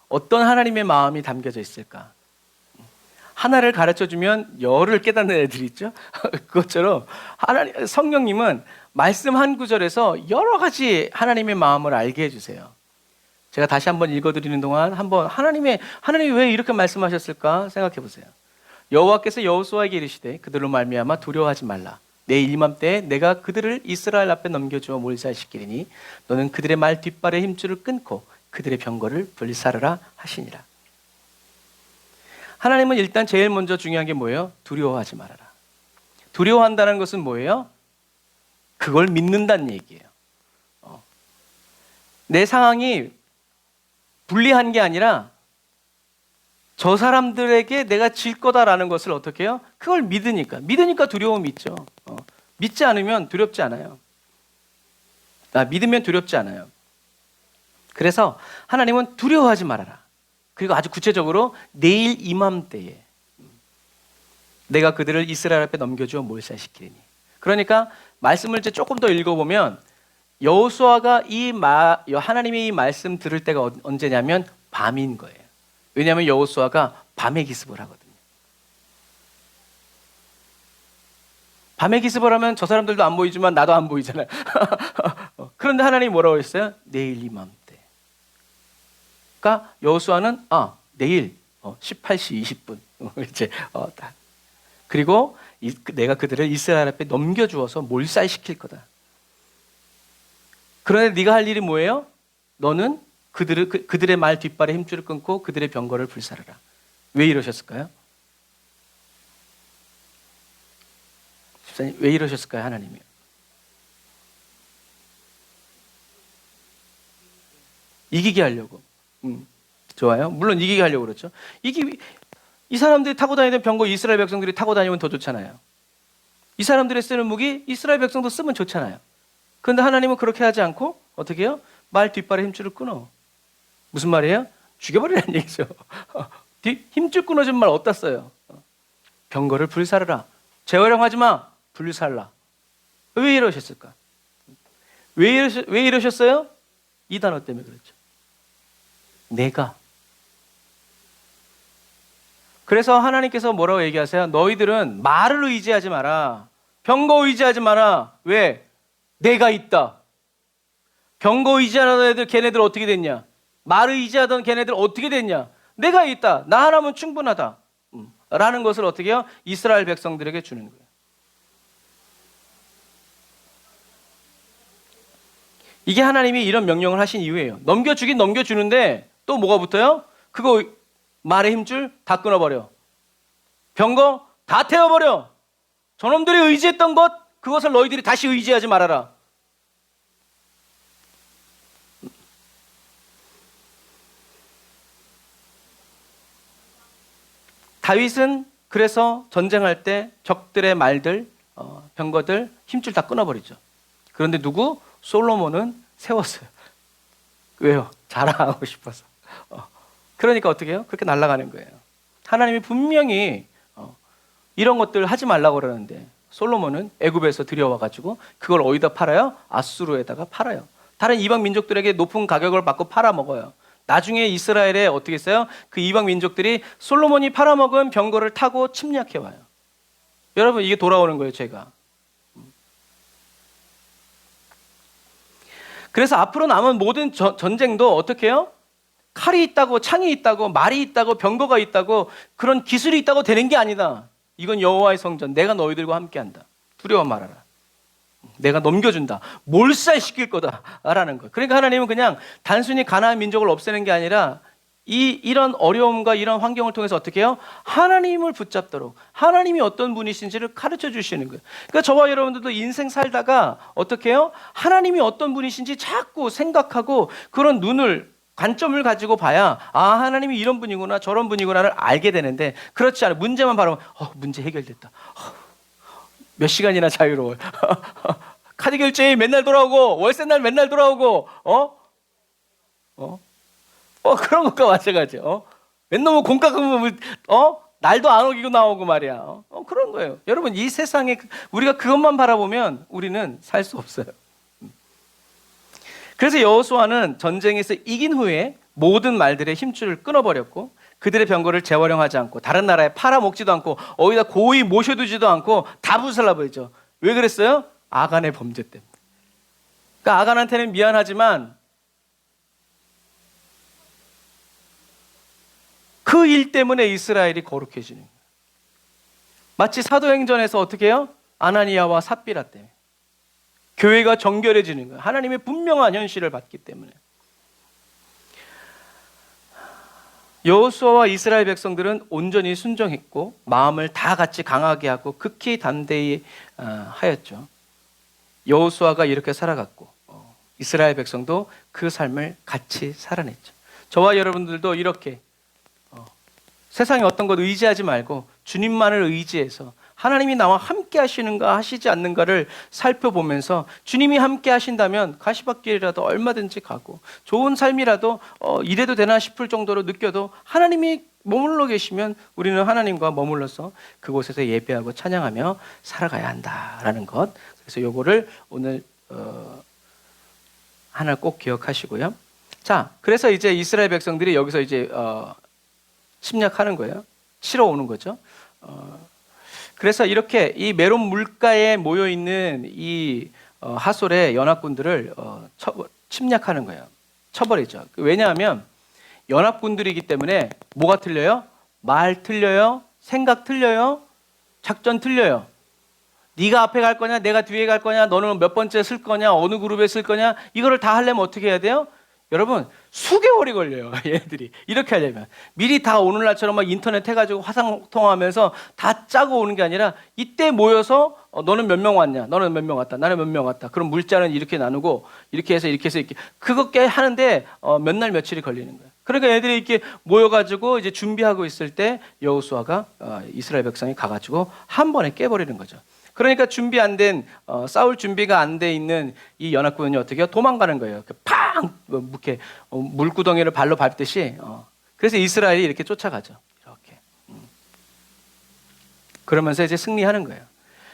어떤 하나님의 마음이 담겨져 있을까? 하나를 가르쳐주면 열을 깨닫는 애들이 있죠. 그것처럼 성령님은 말씀 한 구절에서 여러 가지 하나님의 마음을 알게 해주세요. 제가 다시 한번 읽어드리는 동안 한번 하나님이 왜 이렇게 말씀하셨을까 생각해 보세요. 여호와께서 여호수아에게 이르시되 그들로 말미암아 두려워하지 말라. 내일 이맘때에 내가 그들을 이스라엘 앞에 넘겨주어 몰살시키리니 너는 그들의 말 뒷발의 힘줄을 끊고 그들의 병거를 불사르라 하시니라. 하나님은 일단 제일 먼저 중요한 게 뭐예요? 두려워하지 말아라. 두려워한다는 것은 뭐예요? 그걸 믿는다는 얘기예요. 내 상황이 불리한 게 아니라 저 사람들에게 내가 질 거다라는 것을 어떻게 해요? 그걸 믿으니까 두려움이 있죠. 믿지 않으면 두렵지 않아요. 믿으면 두렵지 않아요. 그래서 하나님은 두려워하지 말아라. 그리고 아주 구체적으로 내일 이맘때에 내가 그들을 이스라엘 앞에 넘겨주어 몰살시키리니. 그러니까 말씀을 이제 조금 더 읽어보면 여호수아가 하나님의 이 말씀 들을 때가 언제냐면 밤인 거예요. 왜냐하면 여호수아가 밤에 기습을 하거든요. 밤에 기습을 하면 저 사람들도 안 보이지만 나도 안 보이잖아요. 그런데 하나님이 뭐라고 했어요? 내일 이맘때. 그러니까 여호수아는 내일 18시 20분 이제 그리고 내가 그들을 이스라엘 앞에 넘겨주어서 몰살시킬 거다. 그런데 네가 할 일이 뭐예요? 너는 그들의 말 뒷발에 힘줄을 끊고 그들의 병거를 불사르라. 왜 이러셨을까요? 집사님, 왜 이러셨을까요, 하나님이? 이기게 하려고. 좋아요. 물론 이기게 하려고 그렇죠. 이 사람들이 타고 다니는 병거 이스라엘 백성들이 타고 다니면 더 좋잖아요. 이 사람들이 쓰는 무기 이스라엘 백성도 쓰면 좋잖아요. 그런데 하나님은 그렇게 하지 않고 어떻게 해요? 말 뒷발에 힘줄을 끊어. 무슨 말이에요? 죽여버리라는 얘기죠. 힘줄 끊어준 말 어디다 써요? 병거를 불사르라. 재활용하지 마. 불살라. 왜 이러셨을까? 왜 이러셨어요? 이 단어 때문에 그렇죠. 내가. 그래서 하나님께서 뭐라고 얘기하세요? 너희들은 말을 의지하지 마라. 병거 의지하지 마라. 왜? 내가 있다. 병거 의지하던 애들 걔네들 어떻게 됐냐? 말을 의지하던 걔네들 어떻게 됐냐? 내가 있다. 나 하나면 충분하다. 라는 것을 어떻게 해요? 이스라엘 백성들에게 주는 거예요. 이게 하나님이 이런 명령을 하신 이유예요. 넘겨주긴 넘겨주는데 또 뭐가 붙어요? 그거 말의 힘줄 다 끊어버려. 병거 다 태워버려. 저놈들이 의지했던 그것을 너희들이 다시 의지하지 말아라. 다윗은 그래서 전쟁할 때 적들의 말들, 병거들 힘줄 다 끊어버리죠. 그런데 누구? 솔로몬은 세웠어요. 왜요? 자랑하고 싶어서. 그러니까 어떻게 해요? 그렇게 날아가는 거예요. 하나님이 분명히 이런 것들 하지 말라고 그러는데 솔로몬은 애굽에서 들여와가지고 그걸 어디다 팔아요? 아수르에다가 팔아요. 다른 이방 민족들에게 높은 가격을 받고 팔아먹어요. 나중에 이스라엘에 어떻게 했어요? 그 이방 민족들이 솔로몬이 팔아먹은 병거를 타고 침략해와요. 여러분, 이게 돌아오는 거예요, 제가. 그래서 앞으로 남은 모든 전쟁도 어떻게 해요? 칼이 있다고, 창이 있다고, 말이 있다고, 병거가 있다고, 그런 기술이 있다고 되는 게 아니다. 이건 여호와의 성전, 내가 너희들과 함께한다. 두려워 말아라. 내가 넘겨준다. 몰살시킬 거다라는 거. 그러니까 하나님은 그냥 단순히 가나안 민족을 없애는 게 아니라 이런 어려움과 이런 환경을 통해서 어떻게 해요? 하나님을 붙잡도록, 하나님이 어떤 분이신지를 가르쳐 주시는 거예요. 그러니까 저와 여러분들도 인생 살다가 어떻게 해요? 하나님이 어떤 분이신지 자꾸 생각하고 그런 관점을 가지고 봐야 하나님이 이런 분이구나 저런 분이구나를 알게 되는데, 그렇지 않아요. 문제만 바라보면 문제 해결됐다. 몇 시간이나 자유로워요. 카드 결제에 맨날 돌아오고 월세 날 맨날 돌아오고 그런 것과 마찬가지예요. 맨날 공과 금은 날도 안 오기고 나오고 말이야. 그런 거예요. 여러분, 이 세상에 우리가 그것만 바라보면 우리는 살 수 없어요. 그래서 여호수아는 전쟁에서 이긴 후에 모든 말들의 힘줄을 끊어버렸고 그들의 병거를 재활용하지 않고 다른 나라에 팔아먹지도 않고 어디다 고이 모셔두지도 않고 다 불살라버리죠. 왜 그랬어요? 아간의 범죄 때문에. 그러니까 아간한테는 미안하지만 그 일 때문에 이스라엘이 거룩해지는 거예요. 마치 사도행전에서 어떻게 해요? 아나니아와 삽비라 때문에 교회가 정결해지는 거예요. 하나님의 분명한 현실을 봤기 때문에. 여호수아와 이스라엘 백성들은 온전히 순종했고 마음을 다 같이 강하게 하고 극히 담대히 하였죠. 여호수아가 이렇게 살아갔고 이스라엘 백성도 그 삶을 같이 살아냈죠. 저와 여러분들도 이렇게 세상에 어떤 것 의지하지 말고 주님만을 의지해서 하나님이 나와 함께 하시는가 하시지 않는가를 살펴보면서 주님이 함께 하신다면 가시밭길이라도 얼마든지 가고 좋은 삶이라도 이래도 되나 싶을 정도로 느껴도 하나님이 머물러 계시면 우리는 하나님과 머물러서 그곳에서 예배하고 찬양하며 살아가야 한다라는 것. 그래서 요거를 오늘 하나 꼭 기억하시고요. 자, 그래서 이제 이스라엘 백성들이 여기서 이제 침략하는 거예요. 치러 오는 거죠. 그래서 이렇게 이 메론 물가에 모여 있는 이 하솔의 연합군들을 침략하는 거예요. 쳐버리죠. 왜냐하면 연합군들이기 때문에 뭐가 틀려요? 말 틀려요, 생각 틀려요, 작전 틀려요. 네가 앞에 갈 거냐, 내가 뒤에 갈 거냐, 너는 몇 번째 쓸 거냐, 어느 그룹에 쓸 거냐, 이거를 다 하려면 어떻게 해야 돼요? 여러분, 수개월이 걸려요. 얘네들이 이렇게 하려면 미리 다 오늘날처럼 막 인터넷 해가지고 화상통화하면서 다 짜고 오는 게 아니라 이때 모여서 너는 몇 명 왔냐, 너는 몇 명 왔다, 나는 몇 명 왔다. 그럼 물자는 이렇게 나누고 이렇게 해서 이렇게 그것게 하는데 몇 날 며칠이 걸리는 거예요. 그러니까 얘들이 이렇게 모여가지고 이제 준비하고 있을 때 여호수아가 이스라엘 백성이 가가지고 한 번에 깨버리는 거죠. 그러니까 준비 안 된, 싸울 준비가 안 돼 있는 이 연합군이 어떻게 해요? 도망가는 거예요. 팡! 이렇게 물구덩이를 발로 밟듯이. 그래서 이스라엘이 이렇게 쫓아가죠. 이렇게. 그러면서 이제 승리하는 거예요.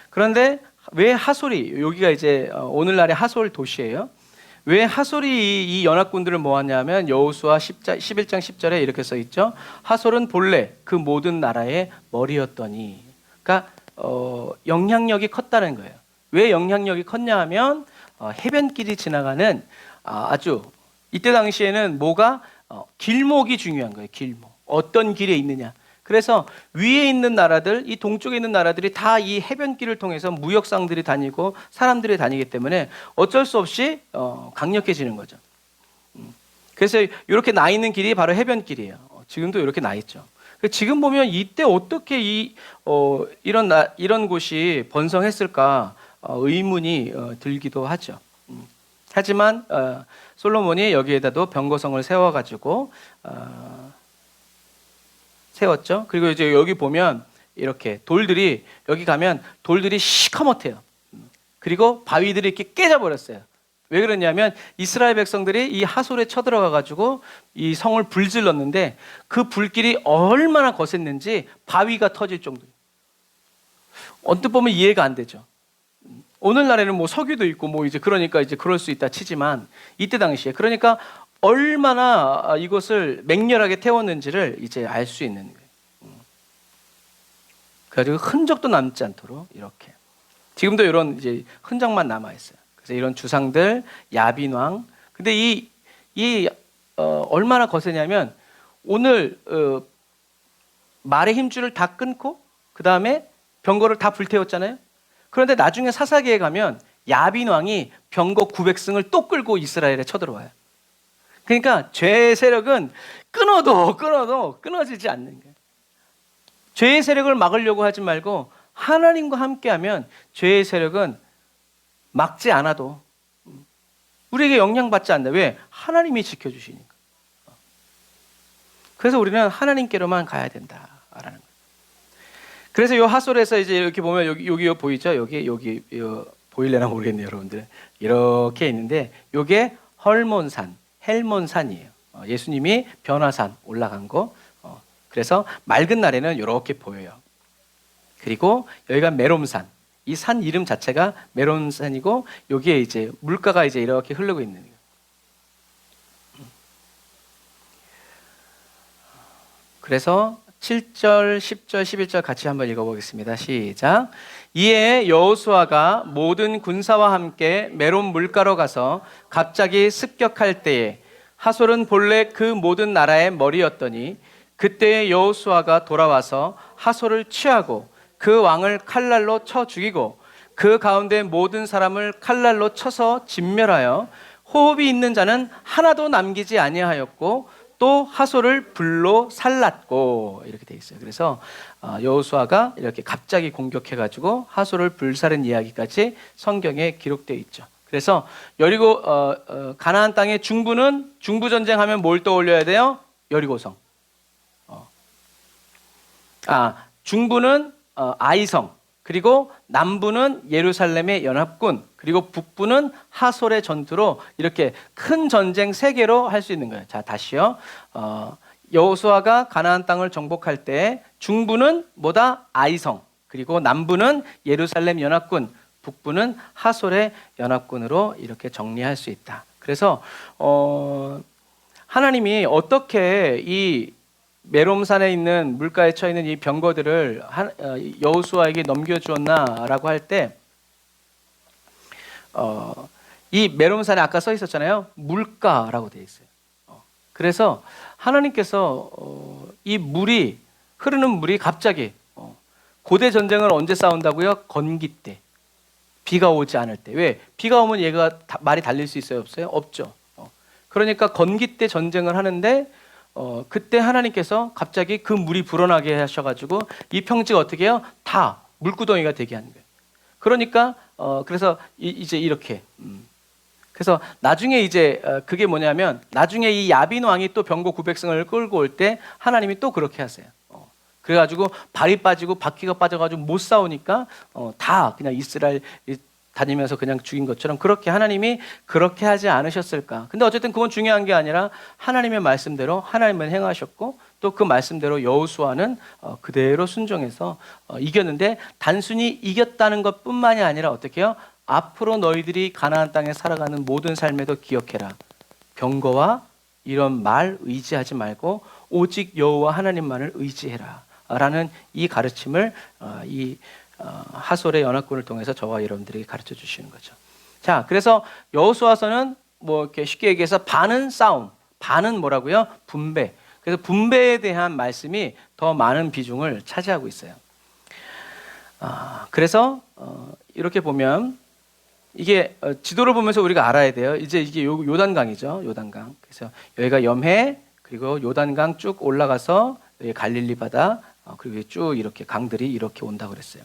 그런데 왜 하솔이, 여기가 이제 오늘날의 하솔 도시예요. 왜 하솔이 이 연합군들을 모았냐면 여호수아 11장 10절에 이렇게 써 있죠. 하솔은 본래 그 모든 나라의 머리였더니. 그러니까 영향력이 컸다는 거예요. 왜 영향력이 컸냐 하면 해변길이 지나가는 아주 이때 당시에는 뭐가 길목이 중요한 거예요. 길목. 어떤 길에 있느냐. 그래서 위에 있는 나라들, 이 동쪽에 있는 나라들이 다 이 해변길을 통해서 무역상들이 다니고 사람들이 다니기 때문에 어쩔 수 없이 강력해지는 거죠. 그래서 이렇게 나 있는 길이 바로 해변길이에요. 지금도 이렇게 나 있죠. 지금 보면 이때 어떻게 이런 곳이 번성했을까 의문이 들기도 하죠. 하지만 솔로몬이 여기에다도 병거성을 세워가지고 세웠죠. 그리고 이제 여기 보면 이렇게 돌들이 여기 가면 돌들이 시커멓대요. 그리고 바위들이 이렇게 깨져버렸어요. 왜 그러냐면 이스라엘 백성들이 이 하솔에 쳐들어가 가지고 이 성을 불질렀는데 그 불길이 얼마나 거셌는지 바위가 터질 정도예요. 언뜻 보면 이해가 안 되죠. 오늘날에는 뭐 석유도 있고 뭐 이제 그러니까 이제 그럴 수 있다 치지만 이때 당시에 그러니까 얼마나 이것을 맹렬하게 태웠는지를 이제 알 수 있는 거예요. 그래가지고 흔적도 남지 않도록 이렇게 지금도 이런 이제 흔적만 남아 있어요. 그래서 이런 주상들 야빈왕. 근데 얼마나 거세냐면 오늘 말의 힘줄을 다 끊고 그 다음에 병거를 다 불태웠잖아요. 그런데 나중에 사사기에 가면 야빈왕이 병거 900승을 또 끌고 이스라엘에 쳐들어와요. 그러니까 죄의 세력은 끊어도 끊어지지 않는 거예요. 죄의 세력을 막으려고 하지 말고 하나님과 함께하면 죄의 세력은 막지 않아도 우리에게 영향받지 않는다. 왜? 하나님이 지켜주시니까. 그래서 우리는 하나님께로만 가야 된다라는 거예요. 그래서 이 하솔에서 이제 이렇게 보면 여기 보이죠? 여기 보일래나 모르겠네요, 여러분들. 이렇게 있는데 이게 헬몬산이에요. 예수님이 변화산 올라간 거. 그래서 맑은 날에는 이렇게 보여요. 그리고 여기가 메롬산. 이 산 이름 자체가 메롬산이고 여기에 이제 물가가 이제 이렇게 흐르고 있는 거예요. 그래서 7절, 10절, 11절 같이 한번 읽어보겠습니다. 시작. 이에 여호수아가 모든 군사와 함께 메론 물가로 가서 갑자기 습격할 때에 하솔은 본래 그 모든 나라의 머리였더니 그때 여호수아가 돌아와서 하솔을 취하고 그 왕을 칼날로 쳐 죽이고 그 가운데 모든 사람을 칼날로 쳐서 진멸하여 호흡이 있는 자는 하나도 남기지 아니하였고 또 하솔을 불로 살랐고 이렇게 돼 있어요. 그래서 여호수아가 이렇게 갑자기 공격해가지고 하솔을 불사른 이야기까지 성경에 기록되어 있죠. 그래서 여리고 가나안 땅의 중부 전쟁하면 뭘 떠올려야 돼요? 여리고성. 중부는 아이성, 그리고 남부는 예루살렘의 연합군, 그리고 북부는 하솔의 전투로 이렇게 큰 전쟁 3개로 할 수 있는 거예요. 자, 다시요. 여호수아가 가나안 땅을 정복할 때 중부는 뭐다? 아이성, 그리고 남부는 예루살렘 연합군, 북부는 하솔의 연합군으로 이렇게 정리할 수 있다. 그래서 하나님이 어떻게 이 메롬산에 있는 물가에 처 있는 이 병거들을 여호수아에게 넘겨주었나라고 할 때, 이 메롬산에 아까 써 있었잖아요. 물가라고 되어 있어요. 그래서 하나님께서 이 흐르는 물이 갑자기 고대 전쟁을 언제 싸운다고요? 건기 때, 비가 오지 않을 때. 왜? 비가 오면 얘가 말이 달릴 수 있어요? 없어요? 없죠. 그러니까 건기 때 전쟁을 하는데 그때 하나님께서 갑자기 그 물이 불어나게 하셔가지고 이 평지가 어떻게 해요? 다 물구덩이가 되게 하는 거예요. 그러니까 그래서 이제 이렇게 그래서 나중에 이제 그게 뭐냐면 나중에 이 야빈 왕이 또 병거 900승을 끌고 올 때 하나님이 또 그렇게 하세요. 그래가지고 발이 빠지고 바퀴가 빠져가지고 못 싸우니까 다 그냥 이스라엘 다니면서 그냥 죽인 것처럼 그렇게 하나님이 그렇게 하지 않으셨을까? 근데 어쨌든 그건 중요한 게 아니라 하나님의 말씀대로 하나님은 행하셨고 또 그 말씀대로 여호수아는 그대로 순종해서 이겼는데 단순히 이겼다는 것뿐만이 아니라 어떻게 해요? 앞으로 너희들이 가나안 땅에 살아가는 모든 삶에도 기억해라. 병거와 이런 말 의지하지 말고 오직 여호와 하나님만을 의지해라. 라는 이 가르침을 하솔의 연합군을 통해서 저와 여러분들에게 가르쳐 주시는 거죠. 자, 그래서 여호수아서는 뭐 이렇게 쉽게 얘기해서 반은 싸움, 반은 뭐라고요? 분배. 그래서 분배에 대한 말씀이 더 많은 비중을 차지하고 있어요. 그래서 이렇게 보면 이게 지도를 보면서 우리가 알아야 돼요. 이제 이게 요단강이죠, 요단강. 그래서 여기가 염해, 그리고 요단강 쭉 올라가서 여기 갈릴리 바다, 그리고 쭉 이렇게 강들이 이렇게 온다고 그랬어요.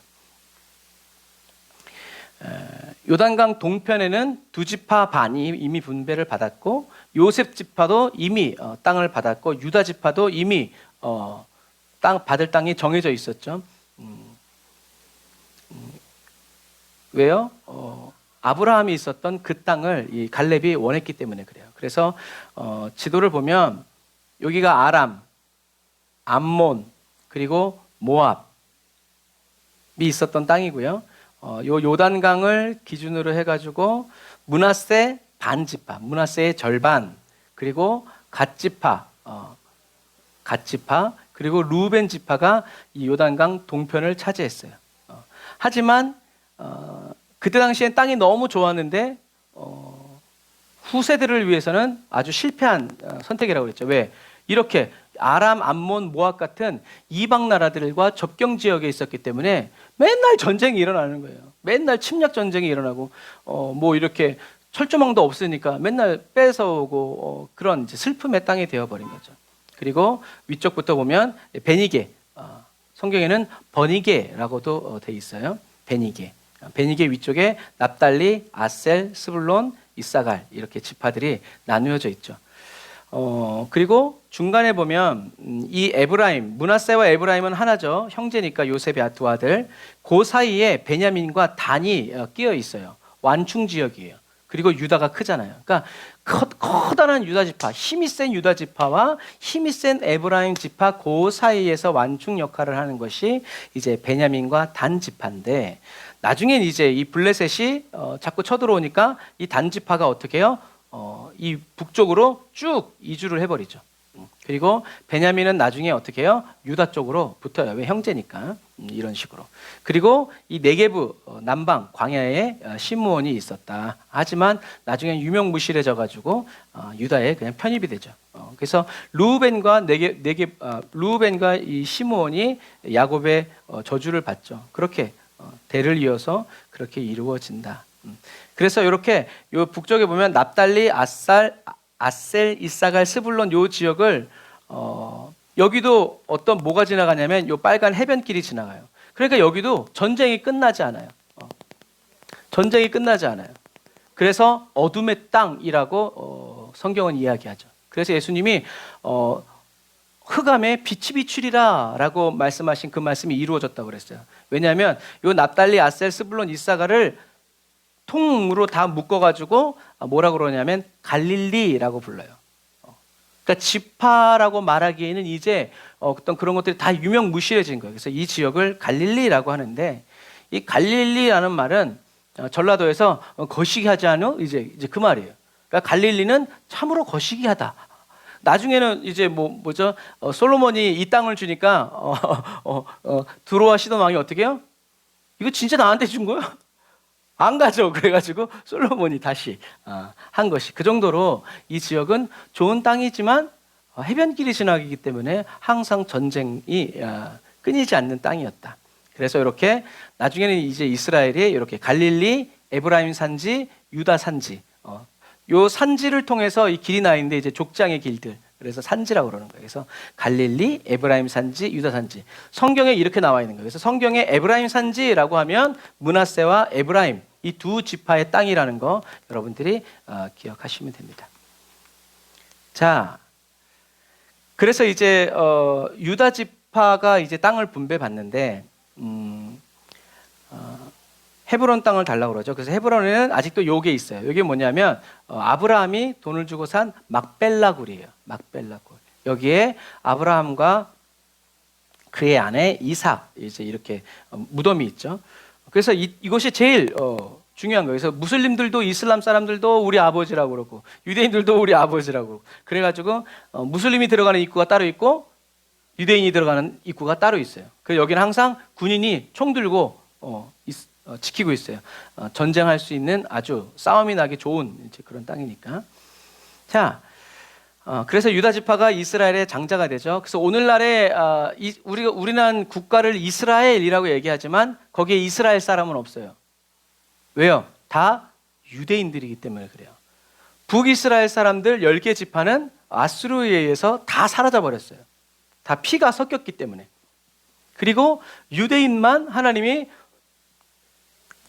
요단강 동편에는 두 지파 반이 이미 분배를 받았고 요셉 지파도 이미 땅을 받았고 유다 지파도 이미 받을 땅이 정해져 있었죠. 왜요? 아브라함이 있었던 그 땅을 이 갈렙이 원했기 때문에 그래요. 그래서 지도를 보면 여기가 아람, 암몬, 그리고 모압이 있었던 땅이고요. 요 요단강을 기준으로 해가지고 므낫세 반지파, 므낫세의 절반, 그리고 갓지파, 그리고 루벤 지파가 이 요단강 동편을 차지했어요. 하지만 그때 당시엔 땅이 너무 좋았는데 후세들을 위해서는 아주 실패한 선택이라고 그랬죠. 왜? 이렇게 아람, 암몬, 모압 같은 이방 나라들과 접경 지역에 있었기 때문에 맨날 전쟁이 일어나는 거예요. 맨날 침략 전쟁이 일어나고 뭐 이렇게 철조망도 없으니까 맨날 뺏어오고 그런 이제 슬픔의 땅이 되어버린 거죠. 그리고 위쪽부터 보면 베니게, 성경에는 버니게라고도 돼 있어요. 베니게 위쪽에 납달리, 아셀, 스불론, 이사갈 이렇게 지파들이 나누어져 있죠. 그리고 중간에 보면 이 에브라임, 므낫세와 에브라임은 하나죠. 형제니까 요셉의 두 아들. 그 사이에 베냐민과 단이 끼어 있어요. 완충 지역이에요. 그리고 유다가 크잖아요. 그러니까 커다란 유다 지파, 힘이 센 유다 지파와 힘이 센 에브라임 지파 그 사이에서 완충 역할을 하는 것이 이제 베냐민과 단 지파인데, 나중엔 이제 이 블레셋이 자꾸 쳐들어오니까 이 단 지파가 어떻게 해요? 이 북쪽으로 쭉 이주를 해버리죠. 그리고 베냐민은 나중에 어떻게 해요? 유다 쪽으로 붙어요. 왜? 형제니까. 이런 식으로. 그리고 이 네게브 남방 광야에 시므온이 있었다. 하지만 나중에 유명무실해져 가지고 유다에 그냥 편입이 되죠. 그래서 루벤과 루벤과 이 시므온이 야곱의 저주를 받죠. 그렇게 대를 이어서 그렇게 이루어진다. 그래서 이렇게 요 북쪽에 보면 납달리, 아셀, 이사갈, 스불론 요 지역을 여기도 어떤 뭐가 지나가냐면 요 빨간 해변길이 지나가요. 그러니까 여기도 전쟁이 끝나지 않아요. 전쟁이 끝나지 않아요. 그래서 어둠의 땅이라고 성경은 이야기하죠. 그래서 예수님이 흑암에 빛이 비추리라 라고 말씀하신 그 말씀이 이루어졌다고 그랬어요. 왜냐하면 요 납달리, 아셀, 스불론, 이사갈을 통으로 다 묶어가지고 뭐라고 그러냐면 갈릴리라고 불러요. 그러니까 지파라고 말하기에는 이제 어떤 그런 것들이 다 유명무실해진 거예요. 그래서 이 지역을 갈릴리라고 하는데, 이 갈릴리라는 말은 전라도에서 거시기하지 않은 이제 그 말이에요. 그러니까 갈릴리는 참으로 거시기하다. 나중에는 이제 뭐죠? 솔로몬이 이 땅을 주니까 두로와 시돈 왕이 어떻게 해요? 이거 진짜 나한테 준 거야? 안 가죠. 그래가지고 솔로몬이 다시 한 것이, 그 정도로 이 지역은 좋은 땅이지만 해변길이 지나가기 때문에 항상 전쟁이 끊이지 않는 땅이었다. 그래서 이렇게 나중에는 이제 이스라엘이 이렇게 갈릴리, 에브라임 산지, 유다 산지, 요 산지를 통해서 이 길이 나 있는데 이제 족장의 길들, 그래서 산지라고 그러는 거예요. 그래서 갈릴리, 에브라임 산지, 유다 산지. 성경에 이렇게 나와 있는 거예요. 그래서 성경에 에브라임 산지라고 하면 므낫세와 에브라임 이 두 지파의 땅이라는 거 여러분들이 기억하시면 됩니다. 자, 그래서 이제 유다 지파가 이제 땅을 분배받는데 헤브론 땅을 달라고 그러죠. 그래서 헤브론에는 아직도 요게 있어요. 요게 뭐냐면 아브라함이 돈을 주고 산 막벨라굴이에요. 막벨라굴. 여기에 아브라함과 그의 아내 이삭 이제 이렇게 무덤이 있죠. 그래서 이것이 제일 중요한 거예요. 그래서 무슬림들도 이슬람 사람들도 우리 아버지라고 그러고 유대인들도 우리 아버지라고 그러고, 그래가지고 무슬림이 들어가는 입구가 따로 있고 유대인이 들어가는 입구가 따로 있어요. 그래서 여기는 항상 군인이 총 들고 지키고 있어요. 전쟁할 수 있는 아주 싸움이 나기 좋은 이제 그런 땅이니까. 자, 그래서 유다 지파가 이스라엘의 장자가 되죠. 그래서 오늘날에 우리는 국가를 이스라엘이라고 얘기하지만 거기에 이스라엘 사람은 없어요. 왜요? 다 유대인들이기 때문에 그래요. 북이스라엘 사람들 10개 지파는 아수르에 의해서 다 사라져 버렸어요. 다 피가 섞였기 때문에. 그리고 유대인만 하나님이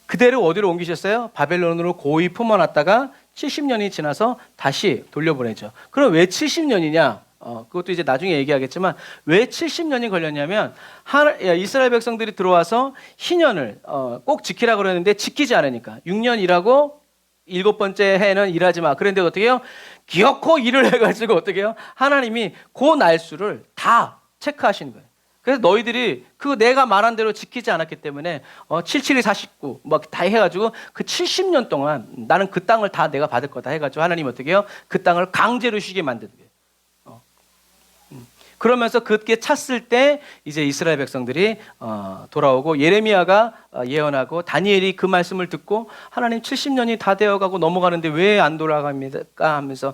그대로 어디로 옮기셨어요? 바벨론으로 고이 품어놨다가 70년이 지나서 다시 돌려보내죠. 그럼 왜 70년이냐? 그것도 이제 나중에 얘기하겠지만 왜 70년이 걸렸냐면 이스라엘 백성들이 들어와서 희년을 꼭 지키라고 그러는데 지키지 않으니까 6년 일하고 7번째 해는 일하지 마. 그런데 어떻게 해요? 기어코 일을 해가지고 어떻게 해요? 하나님이 그 날수를 다 체크하시는 거예요. 그래서 너희들이 그 내가 말한 대로 지키지 않았기 때문에 77이 49 막 다 해가지고 그 70년 동안 나는 그 땅을 다 내가 받을 거다 해가지고 하나님 어떻게 해요? 그 땅을 강제로 쉬게 만드는 거예요. 그러면서 그렇게 찼을 때 이제 이스라엘 백성들이 돌아오고 예레미야가 예언하고 다니엘이 그 말씀을 듣고 하나님 70년이 다 되어가고 넘어가는데 왜 안 돌아갑니까 하면서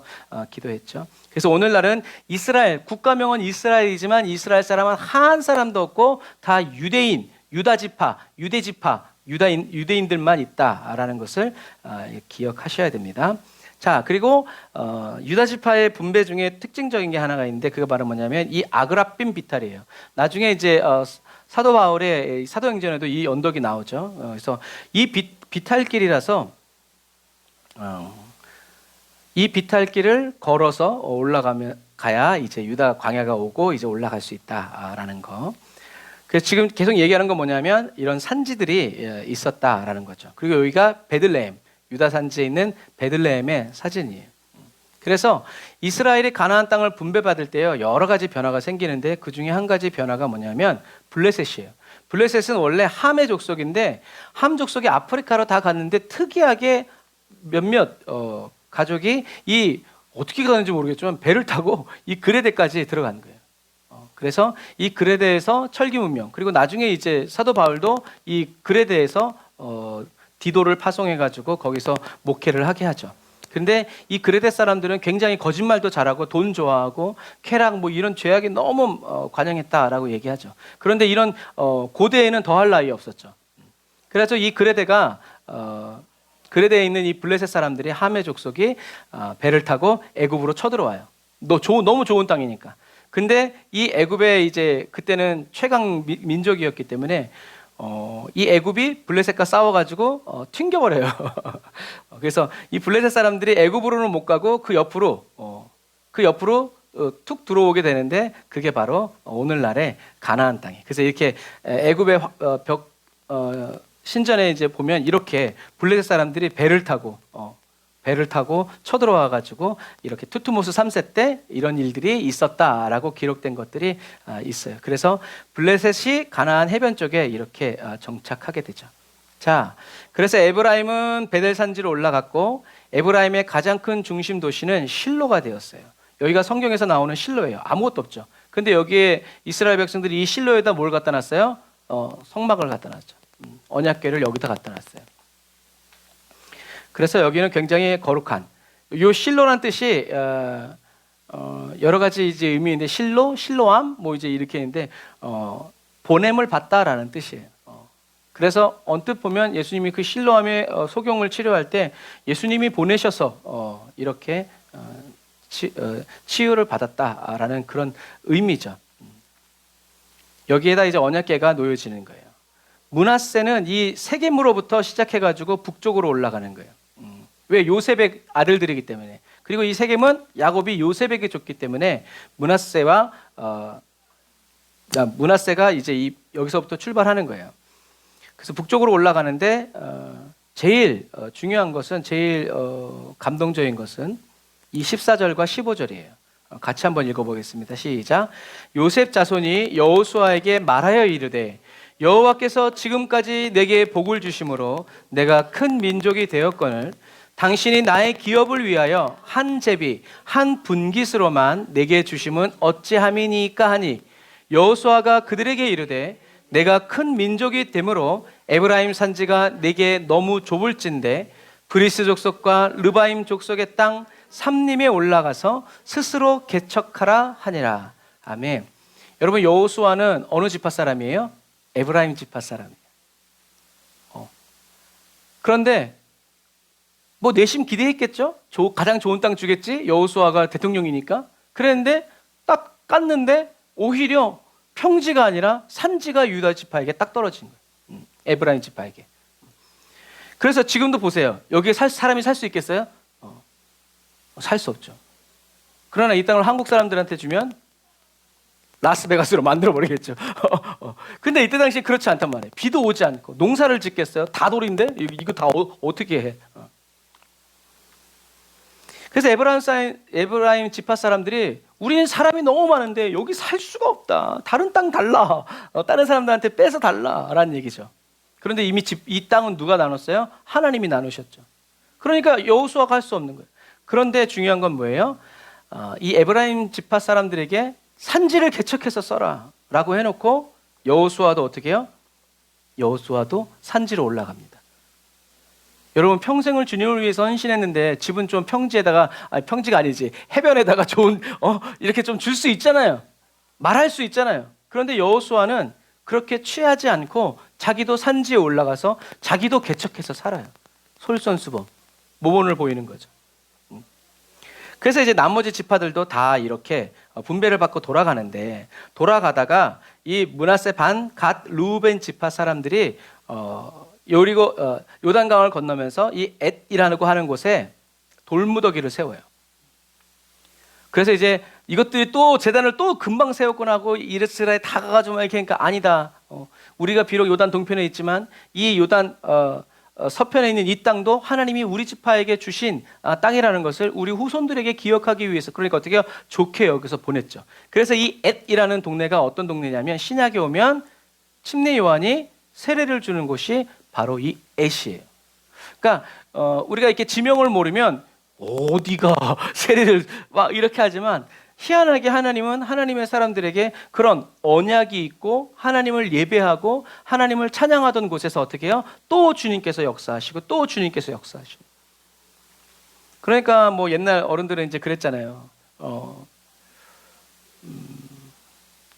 기도했죠. 그래서 오늘날은 이스라엘 국가명은 이스라엘이지만 이스라엘 사람은 한 사람도 없고 다 유대인, 유다지파, 유대지파, 유대인들만 있다라는 것을 기억하셔야 됩니다. 자, 그리고 유다지파의 분배 중에 특징적인 게 하나가 있는데 그게 바로 뭐냐면 이 아그라빔 비탈이에요. 나중에 이제 사도 바울의 사도행전에도 이 언덕이 나오죠. 그래서 이 비탈길이라서 이 비탈길을 걸어서 올라가면 가야 이제 유다 광야가 오고 이제 올라갈 수 있다라는 거. 그래서 지금 계속 얘기하는 건 뭐냐면 이런 산지들이 있었다라는 거죠. 그리고 여기가 베들레헴. 유다 산지에 있는 베들레헴의 사진이에요. 그래서 이스라엘이 가나안 땅을 분배받을 때요 여러 가지 변화가 생기는데 그 중에 한 가지 변화가 뭐냐면 블레셋이에요. 블레셋은 원래 함의 족속인데 함 족속이 아프리카로 다 갔는데 특이하게 몇몇 가족이 이 어떻게 가는지 모르겠지만 배를 타고 이 그레데까지 들어간 거예요. 그래서 이 그레데에서 철기 문명 그리고 나중에 이제 사도 바울도 이 그레데에서 디도를 파송해가지고 거기서 목회를 하게 하죠. 근데 이 그레데 사람들은 굉장히 거짓말도 잘하고 돈 좋아하고 쾌락 뭐 이런 죄악이 너무 관영했다라고 얘기하죠. 그런데 이런 고대에는 더할 나위 없었죠. 그래서 이 그레데가 그레데에 있는 이 블레셋 사람들이 함의 족속이 배를 타고 애굽으로 쳐들어와요. 너무 좋은 땅이니까. 근데 이 애굽에 이제 그때는 최강 민족이었기 때문에 이 애굽이 블레셋과 싸워가지고 튕겨버려요. 그래서 이 블레셋 사람들이 애굽으로는 못 가고 그 옆으로 툭 들어오게 되는데 그게 바로 오늘날의 가나안 땅이. 그래서 이렇게 애굽의 신전에 이제 보면 이렇게 블레셋 사람들이 배를 타고 쳐들어와 가지고 이렇게 투트모스 3세 때 이런 일들이 있었다라고 기록된 것들이 있어요. 그래서 블레셋이 가나안 해변 쪽에 이렇게 정착하게 되죠. 자, 그래서 에브라임은 베델 산지로 올라갔고 에브라임의 가장 큰 중심 도시는 실로가 되었어요. 여기가 성경에서 나오는 실로예요. 아무것도 없죠. 근데 여기에 이스라엘 백성들이 이 실로에다 뭘 갖다 놨어요? 성막을 갖다 놨죠. 언약궤를 여기다 갖다 놨어요. 그래서 여기는 굉장히 거룩한 요 실로란 뜻이 여러 가지 이제 의미인데 실로암 뭐 이제 이렇게 있는데 보냄을 받다라는 뜻이에요. 그래서 언뜻 보면 예수님이 그 실로암의 소경을 치료할 때 예수님이 보내셔서 이렇게 치유를 받았다라는 그런 의미죠. 여기에다 이제 언약궤가 놓여지는 거예요. 므낫세는 이 세겜으로부터 시작해가지고 북쪽으로 올라가는 거예요. 왜? 요셉의 아들들이기 때문에. 그리고 이 세겜은 야곱이 요셉에게 줬기 때문에 므낫세가 이제 여기서부터 출발하는 거예요. 그래서 북쪽으로 올라가는데 제일 중요한 것은 제일 감동적인 것은 이 14절과 15절이에요. 같이 한번 읽어보겠습니다. 시작. 요셉 자손이 여호수아에게 말하여 이르되 여호와께서 지금까지 내게 복을 주심으로 내가 큰 민족이 되었거늘 당신이 나의 기업을 위하여 한 제비 한 분깃으로만 내게 주심은 어찌함이니까 하니 여호수아가 그들에게 이르되 내가 큰 민족이 되므로 에브라임 산지가 내게 너무 좁을진데 브리스 족속과 르바임 족속의 땅 삼림에 올라가서 스스로 개척하라 하니라. 아멘. 여러분 여호수아는 어느 지파 사람이에요? 에브라임 지파 사람이에요. 그런데 뭐 내심 기대했겠죠? 가장 좋은 땅 주겠지? 여호수아가 대통령이니까. 그랬는데 딱 깠는데 오히려 평지가 아니라 산지가 유다 지파에게 딱 떨어진 거예요. 에브라임 지파에게. 그래서 지금도 보세요. 여기에 사람이 살 수 있겠어요? 살 수 없죠. 그러나 이 땅을 한국 사람들한테 주면 라스베가스로 만들어버리겠죠. 근데 이때 당시에 그렇지 않단 말이에요. 비도 오지 않고 농사를 짓겠어요? 다 돌인데 이거 다 어떻게 해? 그래서 에브라임 지파 사람들이 우리는 사람이 너무 많은데 여기 살 수가 없다. 다른 땅 달라. 다른 사람들한테 뺏어 달라라는 얘기죠. 그런데 이미 이 땅은 누가 나눴어요? 하나님이 나누셨죠. 그러니까 여호수아가 할 수 없는 거예요. 그런데 중요한 건 뭐예요? 이 에브라임 지파 사람들에게 산지를 개척해서 써라 라고 해놓고 여호수아도 어떻게 해요? 여호수아도 산지로 올라갑니다. 여러분 평생을 주님을 위해서 헌신했는데 집은 좀 평지에다가 평지가 아니지 해변에다가 좋은 이렇게 좀 줄 수 있잖아요. 말할 수 있잖아요. 그런데 여호수아는 그렇게 취하지 않고 자기도 산지에 올라가서 자기도 개척해서 살아요. 솔선수범 모범을 보이는 거죠. 그래서 이제 나머지 지파들도 다 이렇게 분배를 받고 돌아가는데 돌아가다가 이 므낫세 반 갓 루벤 지파 사람들이 요단강을 건너면서 이 엣이라고 하는 곳에 돌무더기를 세워요. 그래서 이제 이것들이 또 제단을 또 금방 세웠구나 하고 이스라엘에 다 가가지고 이렇게 하니까 아니다. 우리가 비록 요단 동편에 있지만 이 요단 서편에 있는 이 땅도 하나님이 우리 지파에게 주신 땅이라는 것을 우리 후손들에게 기억하기 위해서 그러니까 어떻게 해요? 좋게 여기서 보냈죠. 그래서 이 엣이라는 동네가 어떤 동네냐면 신약에 오면 침례 요한이 세례를 주는 곳이 바로 이 엣이에요. 그러니까 우리가 이렇게 지명을 모르면 어디가 세례를 막 이렇게 하지만 희한하게 하나님은 하나님의 사람들에게 그런 언약이 있고 하나님을 예배하고 하나님을 찬양하던 곳에서 어떻게 해요? 또 주님께서 역사하시고 또 주님께서 역사하시고. 그러니까 뭐 옛날 어른들은 이제 그랬잖아요.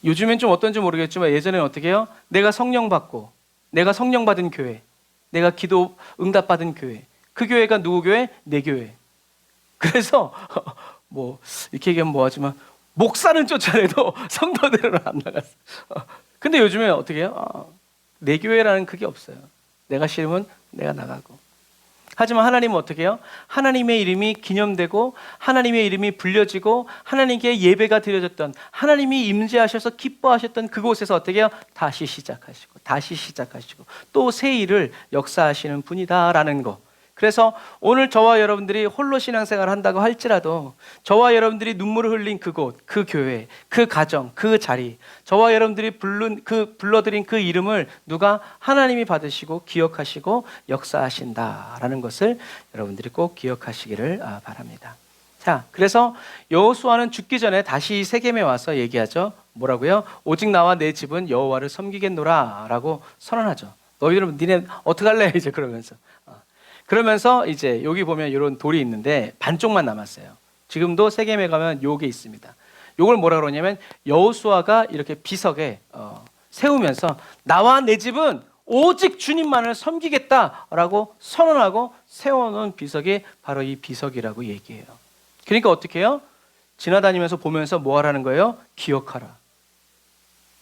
요즘엔 좀 어떤지 모르겠지만 예전에는 어떻게 해요? 내가 성령 받고 내가 성령 받은 교회, 내가 기도 응답 받은 교회, 그 교회가 누구 교회? 내 교회. 그래서 뭐 이렇게 얘기하면 뭐하지만 목사는 쫓아내도 성도들은 안 나갔어. 근데 요즘에 어떻게 해요? 내 교회라는 그게 없어요. 내가 싫으면 내가 나가고. 하지만 하나님은 어떻게 해요? 하나님의 이름이 기념되고 하나님의 이름이 불려지고 하나님께 예배가 드려졌던 하나님이 임재하셔서 기뻐하셨던 그곳에서 어떻게 해요? 다시 시작하시고 또 새 일을 역사하시는 분이다라는 거. 그래서 오늘 저와 여러분들이 홀로 신앙생활을 한다고 할지라도 저와 여러분들이 눈물을 흘린 그곳, 그 교회, 그 가정, 그 자리, 저와 여러분들이 불러드린 그 이름을 누가 하나님이 받으시고 기억하시고 역사하신다라는 것을 여러분들이 꼭 기억하시기를 바랍니다. 자, 그래서 여호수아는 죽기 전에 다시 세겜에 와서 얘기하죠. 뭐라고요? 오직 나와 내 집은 여호와를 섬기겠노라라고 선언하죠. 너희들은 니네 어떡할래? 이제 그러면서 이제 여기 보면 이런 돌이 있는데 반쪽만 남았어요. 지금도 세겜에 가면 요게 있습니다. 요걸 뭐라 그러냐면 여호수아가 이렇게 비석에 세우면서 나와 내 집은 오직 주님만을 섬기겠다라고 선언하고 세워놓은 비석이 바로 이 비석이라고 얘기해요. 그러니까 어떻게 해요? 지나다니면서 보면서 뭐 하라는 거예요? 기억하라.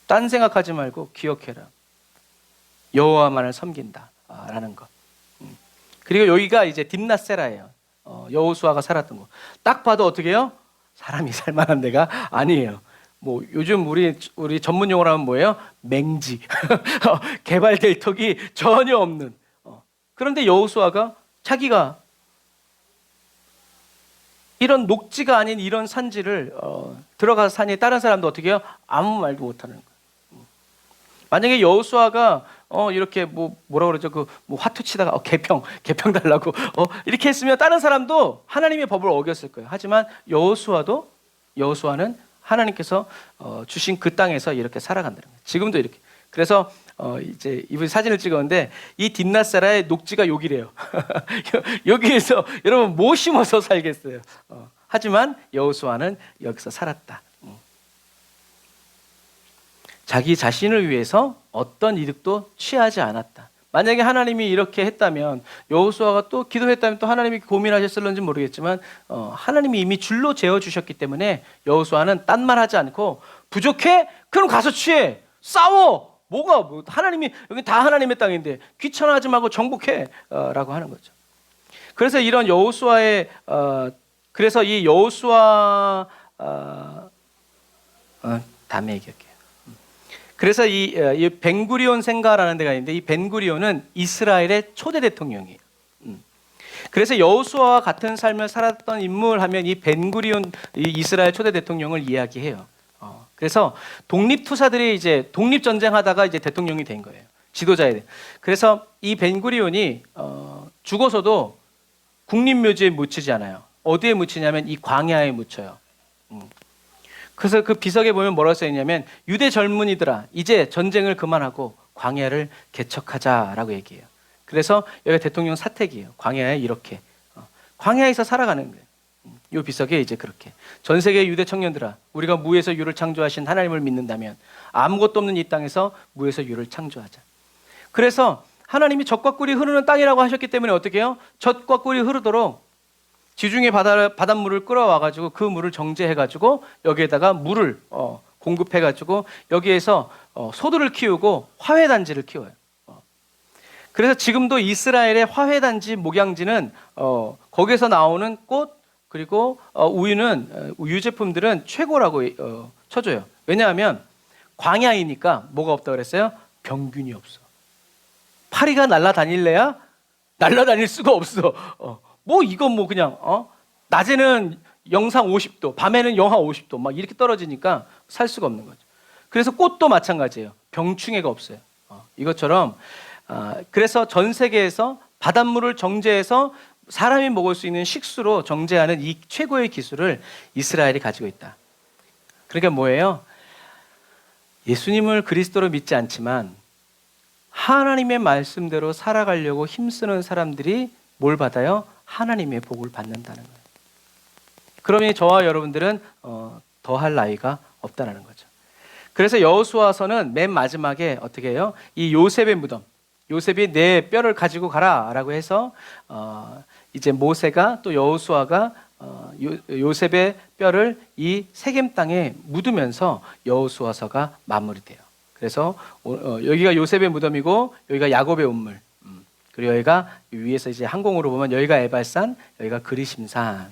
딴 생각하지 말고 기억해라. 여호와만을 섬긴다라는 것. 그리고 여기가 이제 딥낫세라예요. 여호수아가 살았던 곳. 딱 봐도 어떻게 해요? 사람이 살 만한 데가 아니에요. 뭐 요즘 우리 전문 용어로 하면 뭐예요? 맹지. 개발될 턱이 전혀 없는. 그런데 여호수아가 자기가 이런 녹지가 아닌 이런 산지를 들어가서 사니 다른 사람도 어떻게 해요? 아무 말도 못하는 거예요. 만약에 여호수아가 이렇게 뭐라 그러죠? 뭐 화투 치다가 개평 달라고 이렇게 했으면 다른 사람도 하나님의 법을 어겼을 거예요. 하지만 여호수아는 하나님께서 주신 그 땅에서 이렇게 살아간다는 거예요. 지금도 이렇게. 그래서 이제 이분 사진을 찍었는데 이 딥낫세라의 녹지가 여기래요. 여기에서 여러분 뭐 심어서 살겠어요. 하지만 여호수아는 여기서 살았다. 자기 자신을 위해서 어떤 이득도 취하지 않았다. 만약에 하나님이 이렇게 했다면 여호수아가 또 기도했다면 또 하나님이 고민하셨을런지 모르겠지만 하나님이 이미 줄로 재어주셨기 때문에 여호수아는 딴 말 하지 않고 부족해? 그럼 가서 취해. 싸워. 하나님이 여기 다 하나님의 땅인데 귀찮아하지 말고 정복해 라고 하는 거죠. 그래서 이런 여호수아의 그래서 이 여호수아 다음에 얘기할게요. 그래서 이 벤구리온 생가라는 데가 있는데 이 벤구리온은 이스라엘의 초대 대통령이에요. 그래서 여호수아와 같은 삶을 살았던 인물 하면 이 벤구리온 이 이스라엘 초대 대통령을 이야기해요. 그래서 독립투사들이 이제 독립전쟁하다가 이제 대통령이 된 거예요. 지도자에. 그래서 이 벤구리온이 죽어서도 국립묘지에 묻히지 않아요. 어디에 묻히냐면 이 광야에 묻혀요. 그래서 그 비석에 보면 뭐라고 써 있냐면 유대 젊은이들아 이제 전쟁을 그만하고 광야를 개척하자라고 얘기해요. 그래서 여기가 대통령 사택이에요. 광야에 이렇게 광야에서 살아가는 거예요. 이 비석에 이제 그렇게 전 세계 유대 청년들아 우리가 무에서 유를 창조하신 하나님을 믿는다면 아무것도 없는 이 땅에서 무에서 유를 창조하자. 그래서 하나님이 젖과 꿀이 흐르는 땅이라고 하셨기 때문에 어떻게 해요? 젖과 꿀이 흐르도록 지중해 바닷물을 끌어와가지고 그 물을 정제해가지고 여기에다가 물을 공급해가지고 여기에서 소들을 키우고 화훼단지를 키워요. 그래서 지금도 이스라엘의 화훼단지 목양지는 거기에서 나오는 꽃 그리고 우유는 유제품들은 최고라고 쳐줘요. 왜냐하면 광야이니까 뭐가 없다고 그랬어요? 병균이 없어. 파리가 날아다닐래야 날아다닐 수가 없어. 뭐 이건 뭐 그냥 낮에는 영상 50도, 밤에는 영하 50도 막 이렇게 떨어지니까 살 수가 없는 거죠. 그래서 꽃도 마찬가지예요. 병충해가 없어요. 이것처럼 그래서 전 세계에서 바닷물을 정제해서 사람이 먹을 수 있는 식수로 정제하는 이 최고의 기술을 이스라엘이 가지고 있다. 그러니까 뭐예요? 예수님을 그리스도로 믿지 않지만 하나님의 말씀대로 살아가려고 힘쓰는 사람들이 뭘 받아요? 하나님의 복을 받는다는 거예요. 그러면 저와 여러분들은 더할 나위가 없다는 거죠. 그래서 여호수아서는 맨 마지막에 어떻게 해요? 이 요셉의 무덤, 요셉이 내 뼈를 가지고 가라라고 해서 이제 모세가 또 여호수아가 요셉의 뼈를 이 세겜 땅에 묻으면서 여호수아서가 마무리돼요. 그래서 여기가 요셉의 무덤이고 여기가 야곱의 운물. 그리고 여기가 위에서 이제 항공으로 보면 여기가 에발산, 여기가 그리심산.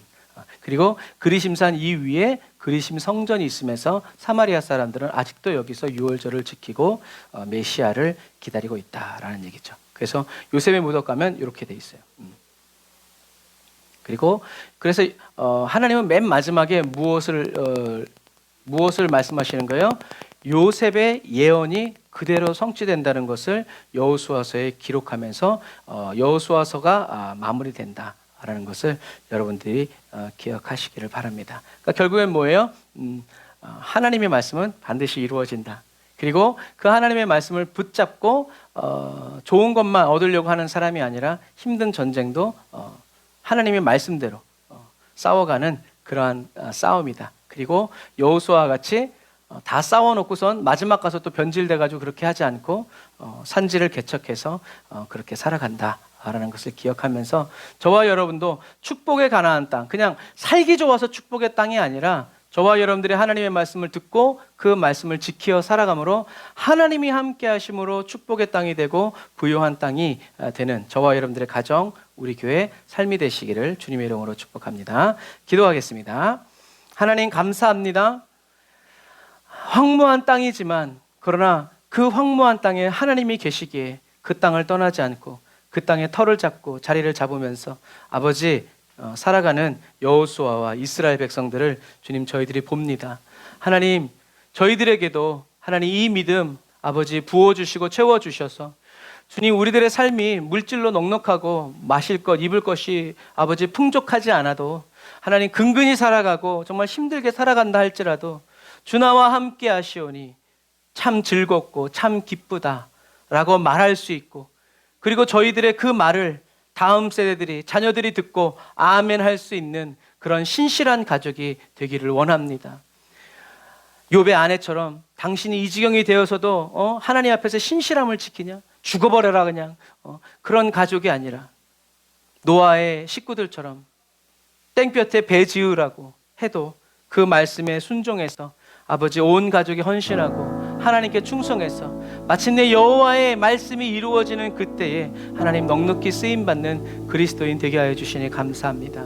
그리고 그리심산 이 위에 그리심 성전이 있으면서 사마리아 사람들은 아직도 여기서 유월절을 지키고 메시아를 기다리고 있다라는 얘기죠. 그래서 요셉의 무덤 가면 이렇게 돼 있어요. 그리고 그래서 하나님은 맨 마지막에 무엇을 말씀하시는 거예요? 요셉의 예언이 그대로 성취된다는 것을 여호수아서에 기록하면서 여호수아서가 마무리된다라는 것을 여러분들이 기억하시기를 바랍니다. 그러니까 결국엔 뭐예요? 하나님의 말씀은 반드시 이루어진다. 그리고 그 하나님의 말씀을 붙잡고 좋은 것만 얻으려고 하는 사람이 아니라 힘든 전쟁도 하나님의 말씀대로 싸워가는 그러한 싸움이다. 그리고 여호수아와 같이 다 싸워놓고선 마지막 가서 또 변질돼가지고 그렇게 하지 않고 산지를 개척해서 그렇게 살아간다라는 것을 기억하면서 저와 여러분도 축복의 가나안 땅, 그냥 살기 좋아서 축복의 땅이 아니라 저와 여러분들이 하나님의 말씀을 듣고 그 말씀을 지키어 살아감으로 하나님이 함께 하심으로 축복의 땅이 되고 부요한 땅이 되는 저와 여러분들의 가정, 우리 교회 삶이 되시기를 주님의 이름으로 축복합니다. 기도하겠습니다. 하나님 감사합니다. 황무한 땅이지만 그러나 그 황무한 땅에 하나님이 계시기에 그 땅을 떠나지 않고 그 땅에 터를 잡고 자리를 잡으면서 아버지 살아가는 여호수아와 이스라엘 백성들을 주님 저희들이 봅니다. 하나님 저희들에게도 하나님 이 믿음 아버지 부어주시고 채워주셔서 주님 우리들의 삶이 물질로 넉넉하고 마실 것 입을 것이 아버지 풍족하지 않아도 하나님 근근히 살아가고 정말 힘들게 살아간다 할지라도 주 나와 함께 하시오니 참 즐겁고 참 기쁘다라고 말할 수 있고 그리고 저희들의 그 말을 다음 세대들이 자녀들이 듣고 아멘 할 수 있는 그런 신실한 가족이 되기를 원합니다. 욥의 아내처럼 당신이 이 지경이 되어서도 하나님 앞에서 신실함을 지키냐? 죽어버려라 그냥 그런 가족이 아니라 노아의 식구들처럼 땡볕에 배 지으라고 해도 그 말씀에 순종해서 아버지 온 가족이 헌신하고 하나님께 충성해서 마침내 여호와의 말씀이 이루어지는 그때에 하나님 넉넉히 쓰임받는 그리스도인 되게 하여 주시니 감사합니다.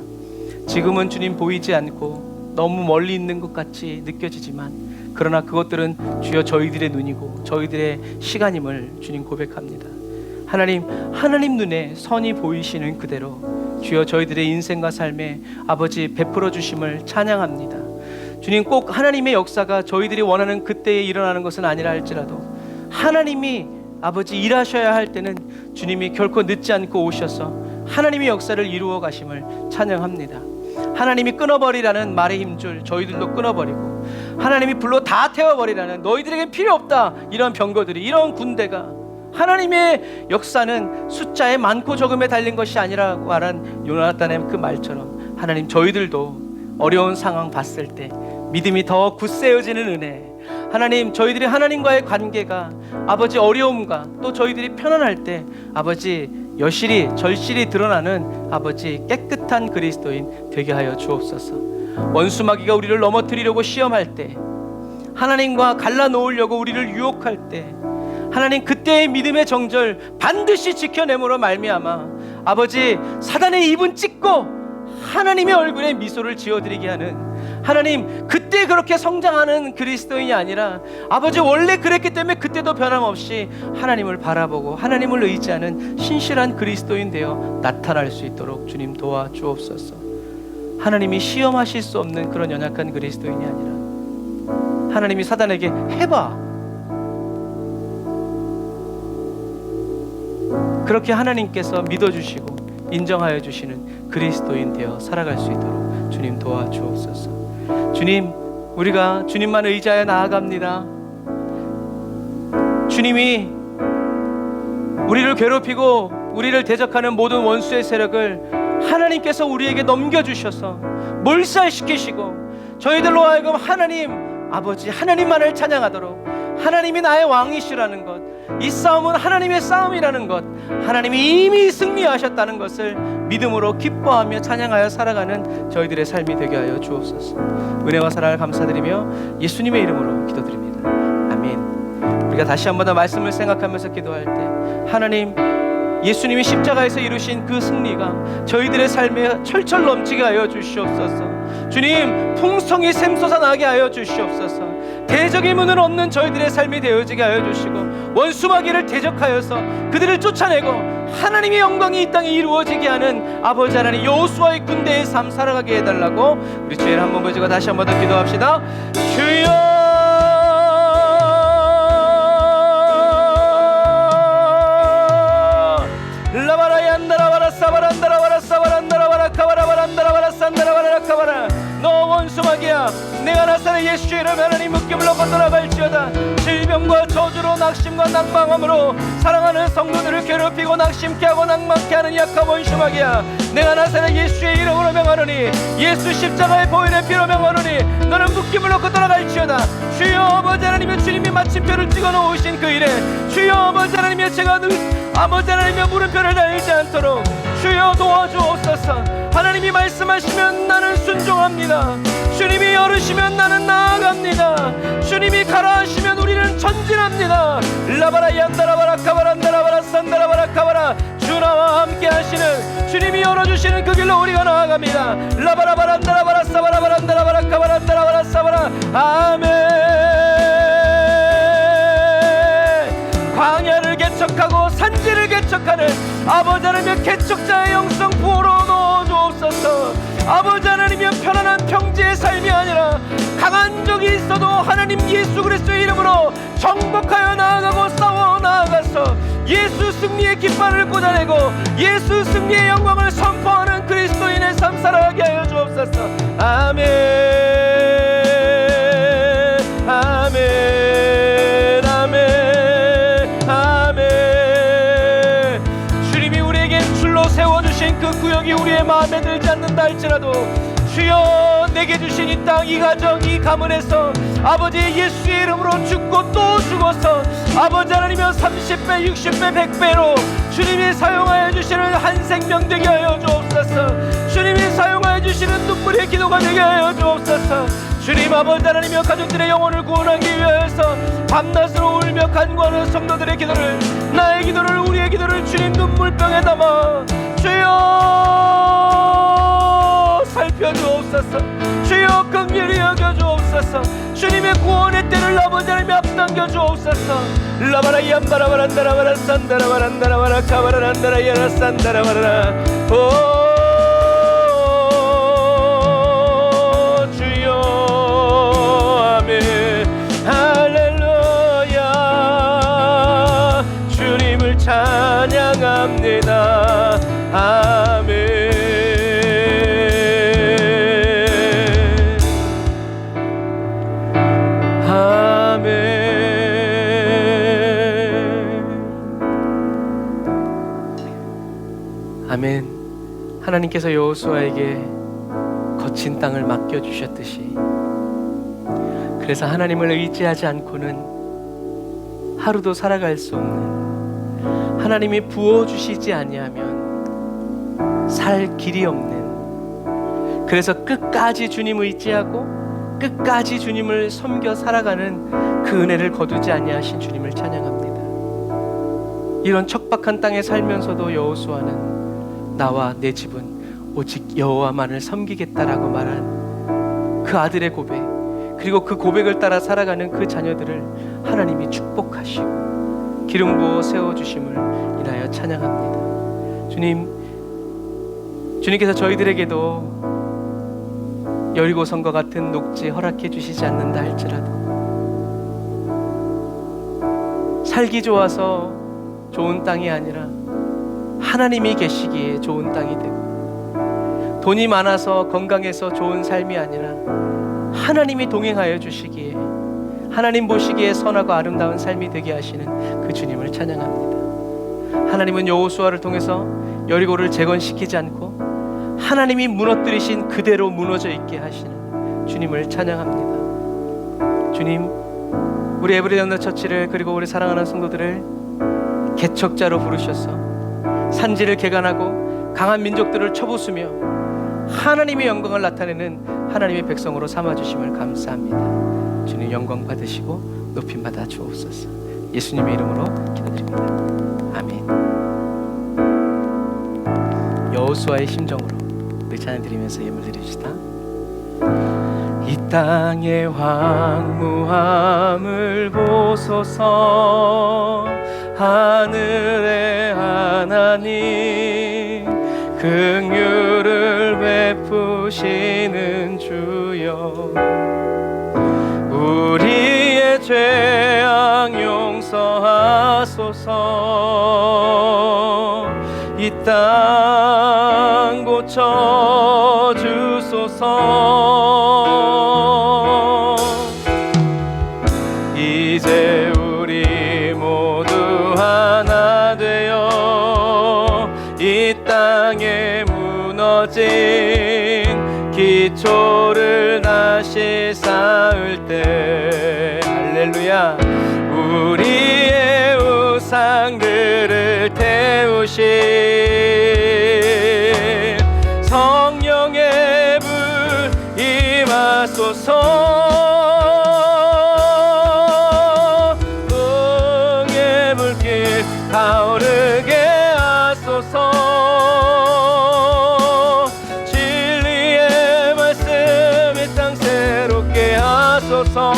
지금은 주님 보이지 않고 너무 멀리 있는 것 같이 느껴지지만 그러나 그것들은 주여 저희들의 눈이고 저희들의 시간임을 주님 고백합니다. 하나님 눈에 선이 보이시는 그대로 주여 저희들의 인생과 삶에 아버지 베풀어 주심을 찬양합니다. 주님, 꼭 하나님의 역사가 저희들이 원하는 그때에 일어나는 것은 아니라 할지라도 하나님이 아버지 일하셔야 할 때는 주님이 결코 늦지 않고 오셔서 하나님의 역사를 이루어 가심을 찬양합니다. 하나님이 끊어버리라는 말의 힘줄 저희들도 끊어버리고 하나님이 불로 다 태워버리라는 너희들에겐 필요 없다 이런 병거들이, 이런 군대가, 하나님의 역사는 숫자에 많고 적음에 달린 것이 아니라고 말한 요나단의 그 말처럼 하나님, 저희들도 어려운 상황 봤을 때 믿음이 더 굳세어지는 은혜, 하나님, 저희들이 하나님과의 관계가 아버지 어려움과 또 저희들이 편안할 때 아버지 여실히 절실히 드러나는 아버지 깨끗한 그리스도인 되게 하여 주옵소서. 원수마귀가 우리를 넘어뜨리려고 시험할 때, 하나님과 갈라놓으려고 우리를 유혹할 때 하나님, 그때의 믿음의 정절 반드시 지켜내므로 말미암아 아버지 사단의 입은 찢고 하나님의 얼굴에 미소를 지어드리게 하는, 하나님, 그때 그렇게 성장하는 그리스도인이 아니라 아버지 원래 그랬기 때문에 그때도 변함없이 하나님을 바라보고 하나님을 의지하는 신실한 그리스도인 되어 나타날 수 있도록 주님 도와주옵소서. 하나님이 시험하실 수 없는 그런 연약한 그리스도인이 아니라 하나님이 사단에게 해봐, 그렇게 하나님께서 믿어주시고 인정하여 주시는 그리스도인 되어 살아갈 수 있도록 주님 도와주옵소서. 주님, 우리가 주님만 의지하여 나아갑니다. 주님이 우리를 괴롭히고 우리를 대적하는 모든 원수의 세력을 하나님께서 우리에게 넘겨주셔서 몰살시키시고 저희들로 하여금 하나님 아버지 하나님만을 찬양하도록, 하나님이 나의 왕이시라는 것, 이 싸움은 하나님의 싸움이라는 것, 하나님이 이미 승리하셨다는 것을 믿음으로 기뻐하며 찬양하여 살아가는 저희들의 삶이 되게 하여 주옵소서. 은혜와 사랑을 감사드리며 예수님의 이름으로 기도드립니다. 아멘. 우리가 다시 한 번 더 말씀을 생각하면서 기도할 때 하나님, 예수님이 십자가에서 이루신 그 승리가 저희들의 삶에 철철 넘치게 하여 주시옵소서. 주님, 풍성이 샘솟아나게 하여 주시옵소서. 대적의 문은 없는 저희들의 삶이 되어지게 하여 주시고 원수마귀를 대적하여서 그들을 쫓아내고 하나님의 영광이 이 땅에 이루어지게 하는 아버지 하나님 여호수아의 군대의 삶 살아가게 해달라고 우리 주의를 한번 보시고 다시 한번 더 기도합시다. 주여, 너 원수마귀야, 내가 나사렛 예수의 이름 하나님 묶임을 놓고 떠나갈지어다. 질병과 저주로 낙심과 낭망함으로 사랑하는 성도들을 괴롭히고 낙심케 하고 낭망케 하는 약한 원수마귀야, 내가 나사렛 예수의 이름으로 명하노니, 예수 십자가의 보혈의 피로 명하노니 너는 묶임을 놓고 떠나갈지어다. 주여 아버지 하나님의 주님이 마침표를 찍어 놓으신 그 일에 주여 아버지 하나님의 제가 아버지 하나님의 물음표를 달지 않도록 주여 도와주옵소서. 하나님이 말씀하시면 나는 순종합니다. 주님이 열으시면 나는 나아갑니다. 주님이 가라 하시면 우리는 전진합니다. 라바라 얀다라바라 카바란다라바라 산다라바라 카바라, 주 나와 함께 하시는 주님이 열어주시는 그 길로 우리가 나아갑니다. 라바라바란다라바라 사바라바란다라바라 카바란다라바라 사바라. 아멘. 광야를 개척하고 산지를 개척하는 아버지 하나님의 개척자의 영성 부어로 넣어주옵소서. 아버지 하나님의 편안한 평지의 삶이 아니라 강한 적이 있어도 하나님 예수 그리스도의 이름으로 정복하여 나아가고 싸워 나아가서 예수 승리의 깃발을 꽂아내고 예수 승리의 영광을 선포하는 그리스도인의 삶 살아가게 하여 주옵소서. 아멘. 아멘. 아멘. 아멘. 주님이 우리에게 줄로 세워주신 그 구역이 우리의 마음에 들지 않는다 할지라도 주여 내게 주신 이 땅, 이 가정, 이 가문에서 아버지 예수의 이름으로 죽고 또 죽어서 아버지 하나님여 30배, 60배, 100배로 주님이 사용하여 주시는 한 생명 되게 하여 주옵소서. 주님이 사용하여 주시는 눈물의 기도가 되게 하여 주옵소서. 주님 아버지 하나님여 가족들의 영혼을 구원하기 위해서 밤낮으로 울며 간구하는 성도들의 기도를, 나의 기도를, 우리의 기도를 주님 눈물병에 담아 주여 살펴주옵소서. 주여 여겨 주옵소서. 주님의 구원의 때를 아버지 하나님 앞당겨 주옵소서. 라바라 얌바라바란다라바라 산다라바란다라바라 카바라란다라 야라 산다라바라. 오 주여 아멘 할렐루야. 주님을 찬양합니다. 아멘. 아멘. 하나님께서 여호수아에게 거친 땅을 맡겨주셨듯이, 그래서 하나님을 의지하지 않고는 하루도 살아갈 수 없는, 하나님이 부어주시지 아니하면 살 길이 없는, 그래서 끝까지 주님 의지하고 끝까지 주님을 섬겨 살아가는 그 은혜를 거두지 아니하신 주님을 찬양합니다. 이런 척박한 땅에 살면서도 여호수아는 나와 내 집은 오직 여호와만을 섬기겠다라고 말한 그 아들의 고백, 그리고 그 고백을 따라 살아가는 그 자녀들을 하나님이 축복하시고 기름 부어 세워주심을 인하여 찬양합니다. 주님께서 저희들에게도 여리고성과 같은 녹지 허락해 주시지 않는다 할지라도, 살기 좋아서 좋은 땅이 아니라 하나님이 계시기에 좋은 땅이 되고, 돈이 많아서 건강해서 좋은 삶이 아니라 하나님이 동행하여 주시기에 하나님 보시기에 선하고 아름다운 삶이 되게 하시는 그 주님을 찬양합니다. 하나님은 여호수아를 통해서 여리고를 재건시키지 않고 하나님이 무너뜨리신 그대로 무너져 있게 하시는 주님을 찬양합니다. 주님, 우리 에브리데이 언더처치를, 그리고 우리 사랑하는 성도들을 개척자로 부르셔서 산지를 개간하고 강한 민족들을 쳐부수며 하나님의 영광을 나타내는 하나님의 백성으로 삼아주심을 감사합니다. 주님 영광 받으시고 높임 받아 주옵소서. 예수님의 이름으로 기도드립니다. 아멘. 여호수아의 심정으로 우리 찬양 드리면서 예물 드립시다. 이 땅의 황무함을 보소서. 하늘의 하나님, 긍휼을 베푸시는 주여, 우리의 죄악 용서하소서. 이 땅 고쳐 주소서. 이제 우리 모두 하나 되어 이 땅에 무너진 기초를 다시 쌓을 때, 할렐루야, 우리의 우상들을 태우신 성령의 불 임하소서. 응의 불길 타오르게 하소서. 진리의 말씀 이 땅 새롭게 하소서.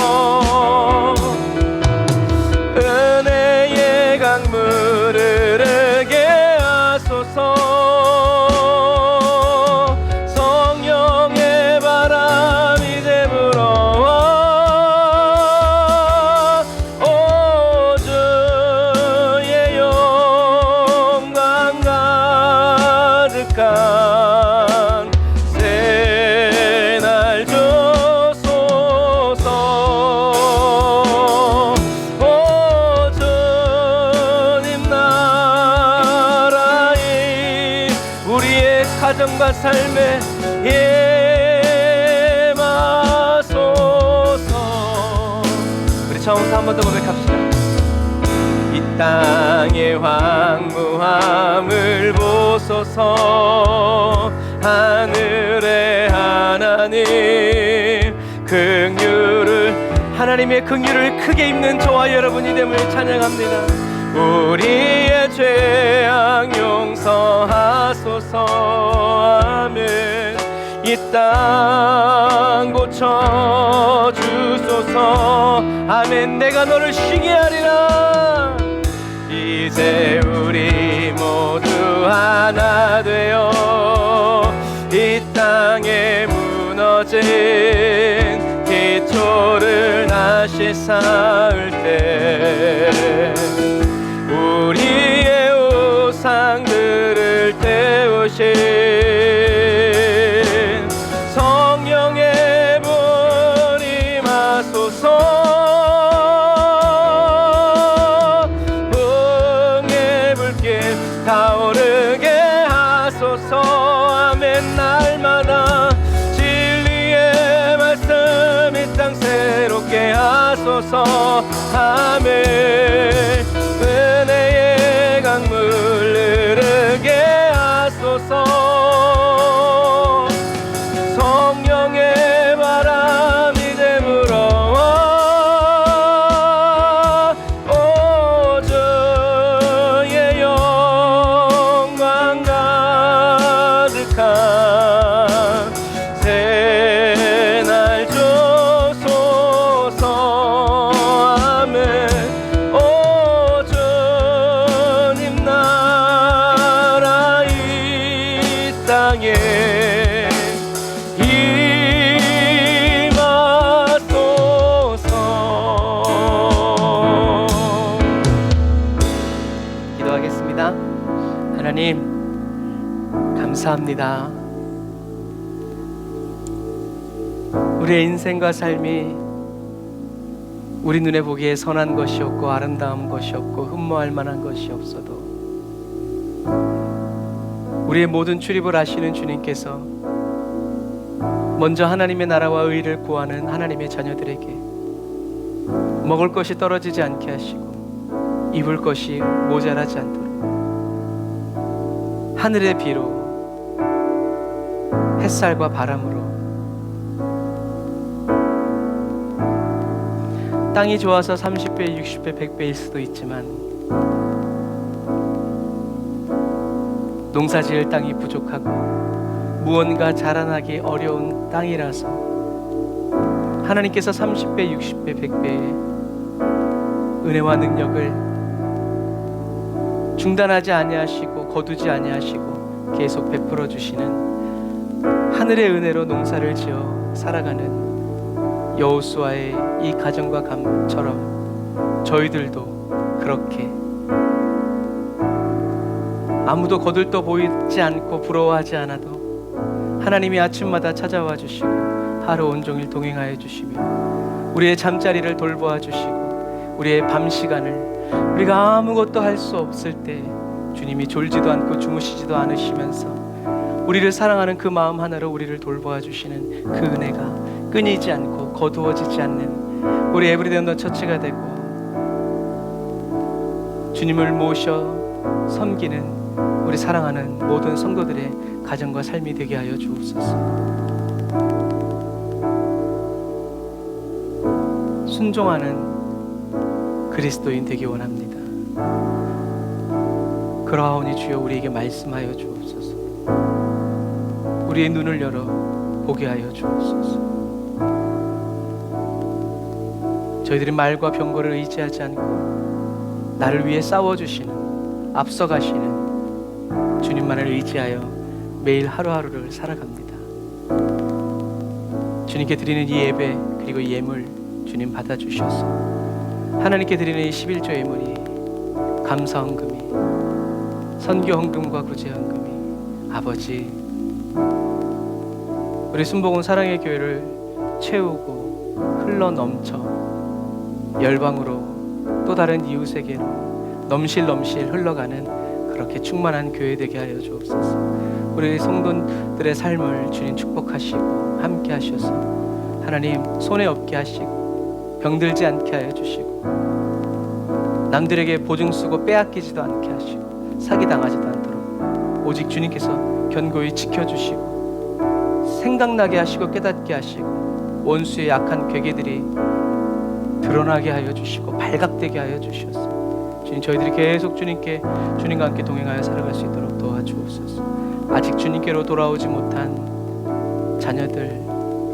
은혜의 강물을 흐르게 하소서. 성령의 바람 이제 불어와 오 주의 영광 가득한 새날 주소서. 오 주님 나라에 우리의 가정과 삶에 임하소서. 우리 처음부터 한 번 더 고백합시다. 이 땅의 황무함을 보소서. 하늘의 하나님, 긍휼을, 하나님의 긍휼을 크게 입는 저와 여러분이 됨을 찬양합니다. 우리의 죄악 용서하소서. 아멘. 이 땅 고쳐주소서. 아멘. 내가 너를 쉬게 하리라. 이제 우리 모두 하나 되어 이 땅에 무너진 기초를 다시 쌓을 때 우리의 우상들을 태우신 성령의 불 임하소서. 풍의 불길 타오르게 하소서. 아멘. 날마다 진리의 말씀 이 땅 새롭게 하소서. 아멘. 은혜의 강물 흐르게 하소서. 성령의 바람이 이제 불어와 오 주의 영광 가득한 새날 주소서. 아멘. 오 주님 나라 이 땅에 임하소서. 기도하겠습니다. 하나님 감사합니다. 우리의 인생과 삶이 우리 눈에 보기에 선한 것이 없고 아름다운 것이 없고 흠모할 만한 것이 없어도 우리의 모든 출입을 아시는 주님께서 먼저 하나님의 나라와 의를 구하는 하나님의 자녀들에게 먹을 것이 떨어지지 않게 하시고 입을 것이 모자라지 않도록 하늘의 비로 햇살과 바람으로 땅이 좋아서 30배, 60배, 100배일 수도 있지만 농사지을 땅이 부족하고 무언가 자라나기 어려운 땅이라서 하나님께서 30배, 60배, 100배의 은혜와 능력을 중단하지 아니하시고 거두지 아니하시고 계속 베풀어 주시는 하늘의 은혜로 농사를 지어 살아가는 여호수아의 이 가정과 감처럼 저희들도 그렇게 아무도 거들떠 보이지 않고 부러워하지 않아도 하나님이 아침마다 찾아와 주시고 하루 온종일 동행하여 주시며 우리의 잠자리를 돌보아 주시고 우리의 밤 시간을 우리가 아무것도 할 수 없을 때 주님이 졸지도 않고 주무시지도 않으시면서 우리를 사랑하는 그 마음 하나로 우리를 돌보아 주시는 그 은혜가 끊이지 않고 거두어지지 않는 우리 에브리데이 언더 처치가 되고 주님을 모셔 섬기는 우리 사랑하는 모든 성도들의 가정과 삶이 되게 하여 주옵소서. 순종하는 그리스도인 되기 원합니다. 그러하오니 주여 우리에게 말씀하여 주옵소서. 우리의 눈을 열어 보게 하여 주옵소서. 저희들이 말과 병거를 의지하지 않고 나를 위해 싸워주시는 앞서가시는 주님만을 의지하여 매일 하루하루를 살아갑니다. 주님께 드리는 이 예배 그리고 이 예물 주님 받아주셔서 하나님께 드리는 이 11조 예물이 감사헌금이 선교헌금과 구제헌금이 아버지 우리 순복음 사랑의 교회를 채우고 흘러넘쳐 열방으로 또 다른 이웃에게로 넘실넘실 흘러가는 그렇게 충만한 교회 되게 하여 주옵소서. 우리 성도들의 삶을 주님 축복하시고 함께 하셔서 하나님 손에 없게 하시고 병들지 않게 하여 주시고 남들에게 보증 쓰고 빼앗기지도 않게 하시고 사기당하지도 않도록 오직 주님께서 견고히 지켜주시고 생각나게 하시고 깨닫게 하시고 원수의 약한 괴계들이 드러나게 하여 주시고 발각되게 하여 주시옵소서. 주님 저희들이 계속 주님과 함께 동행하여 살아갈 수 있도록 도와주옵소서. 아직 주님께로 돌아오지 못한 자녀들,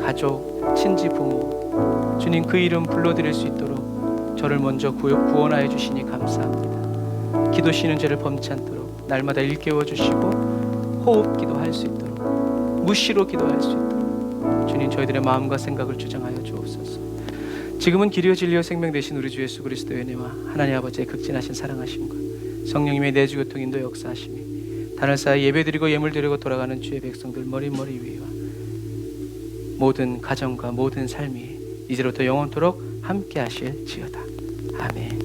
가족, 친지, 부모 주님 그 이름 불러드릴 수 있도록 저를 먼저 구원하여 주시니 감사합니다. 기도 쉬는 죄를 범치 않도록 날마다 일깨워 주시고 호흡 기도할 수 있도록 무시로 기도할 수 있도록 주님 저희들의 마음과 생각을 주장하여 주옵소서. 지금은 길이요 진리요 생명 되신 우리 주 예수 그리스도의 은혜와 하나님 아버지의 극진하신 사랑하심과 성령님의 내주 교통 인도 역사하심이 단을 쌓아 예배드리고 예물드리고 돌아가는 주의 백성들 머리머리 위와 모든 가정과 모든 삶이 이제로부터 영원토록 함께 하실지어다. 아멘.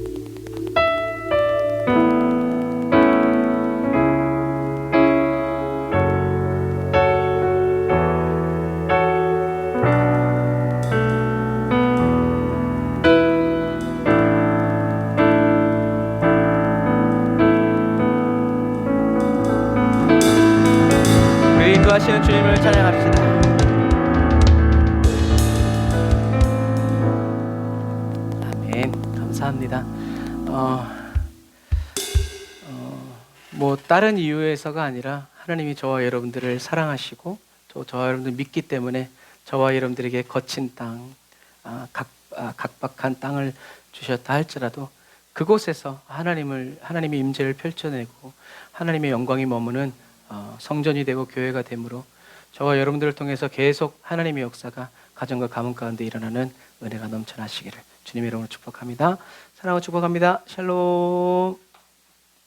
우리 인도하시는 주님을 찬양합시다. 감사합니다. 뭐 다른 이유에서가 아니라 하나님이 저와 여러분들을 사랑하시고 또 저와 여러분들 믿기 때문에 저와 여러분들에게 거친 땅, 각박한 땅을 주셨다 할지라도 그곳에서 하나님의 임재를 펼쳐내고 하나님의 영광이 머무는 성전이 되고 교회가 되므로 저와 여러분들을 통해서 계속 하나님의 역사가 가정과 가문 가운데 일어나는 은혜가 넘쳐나시기를 주님의 이름으로 축복합니다. 사랑하고 축복합니다. 샬롬.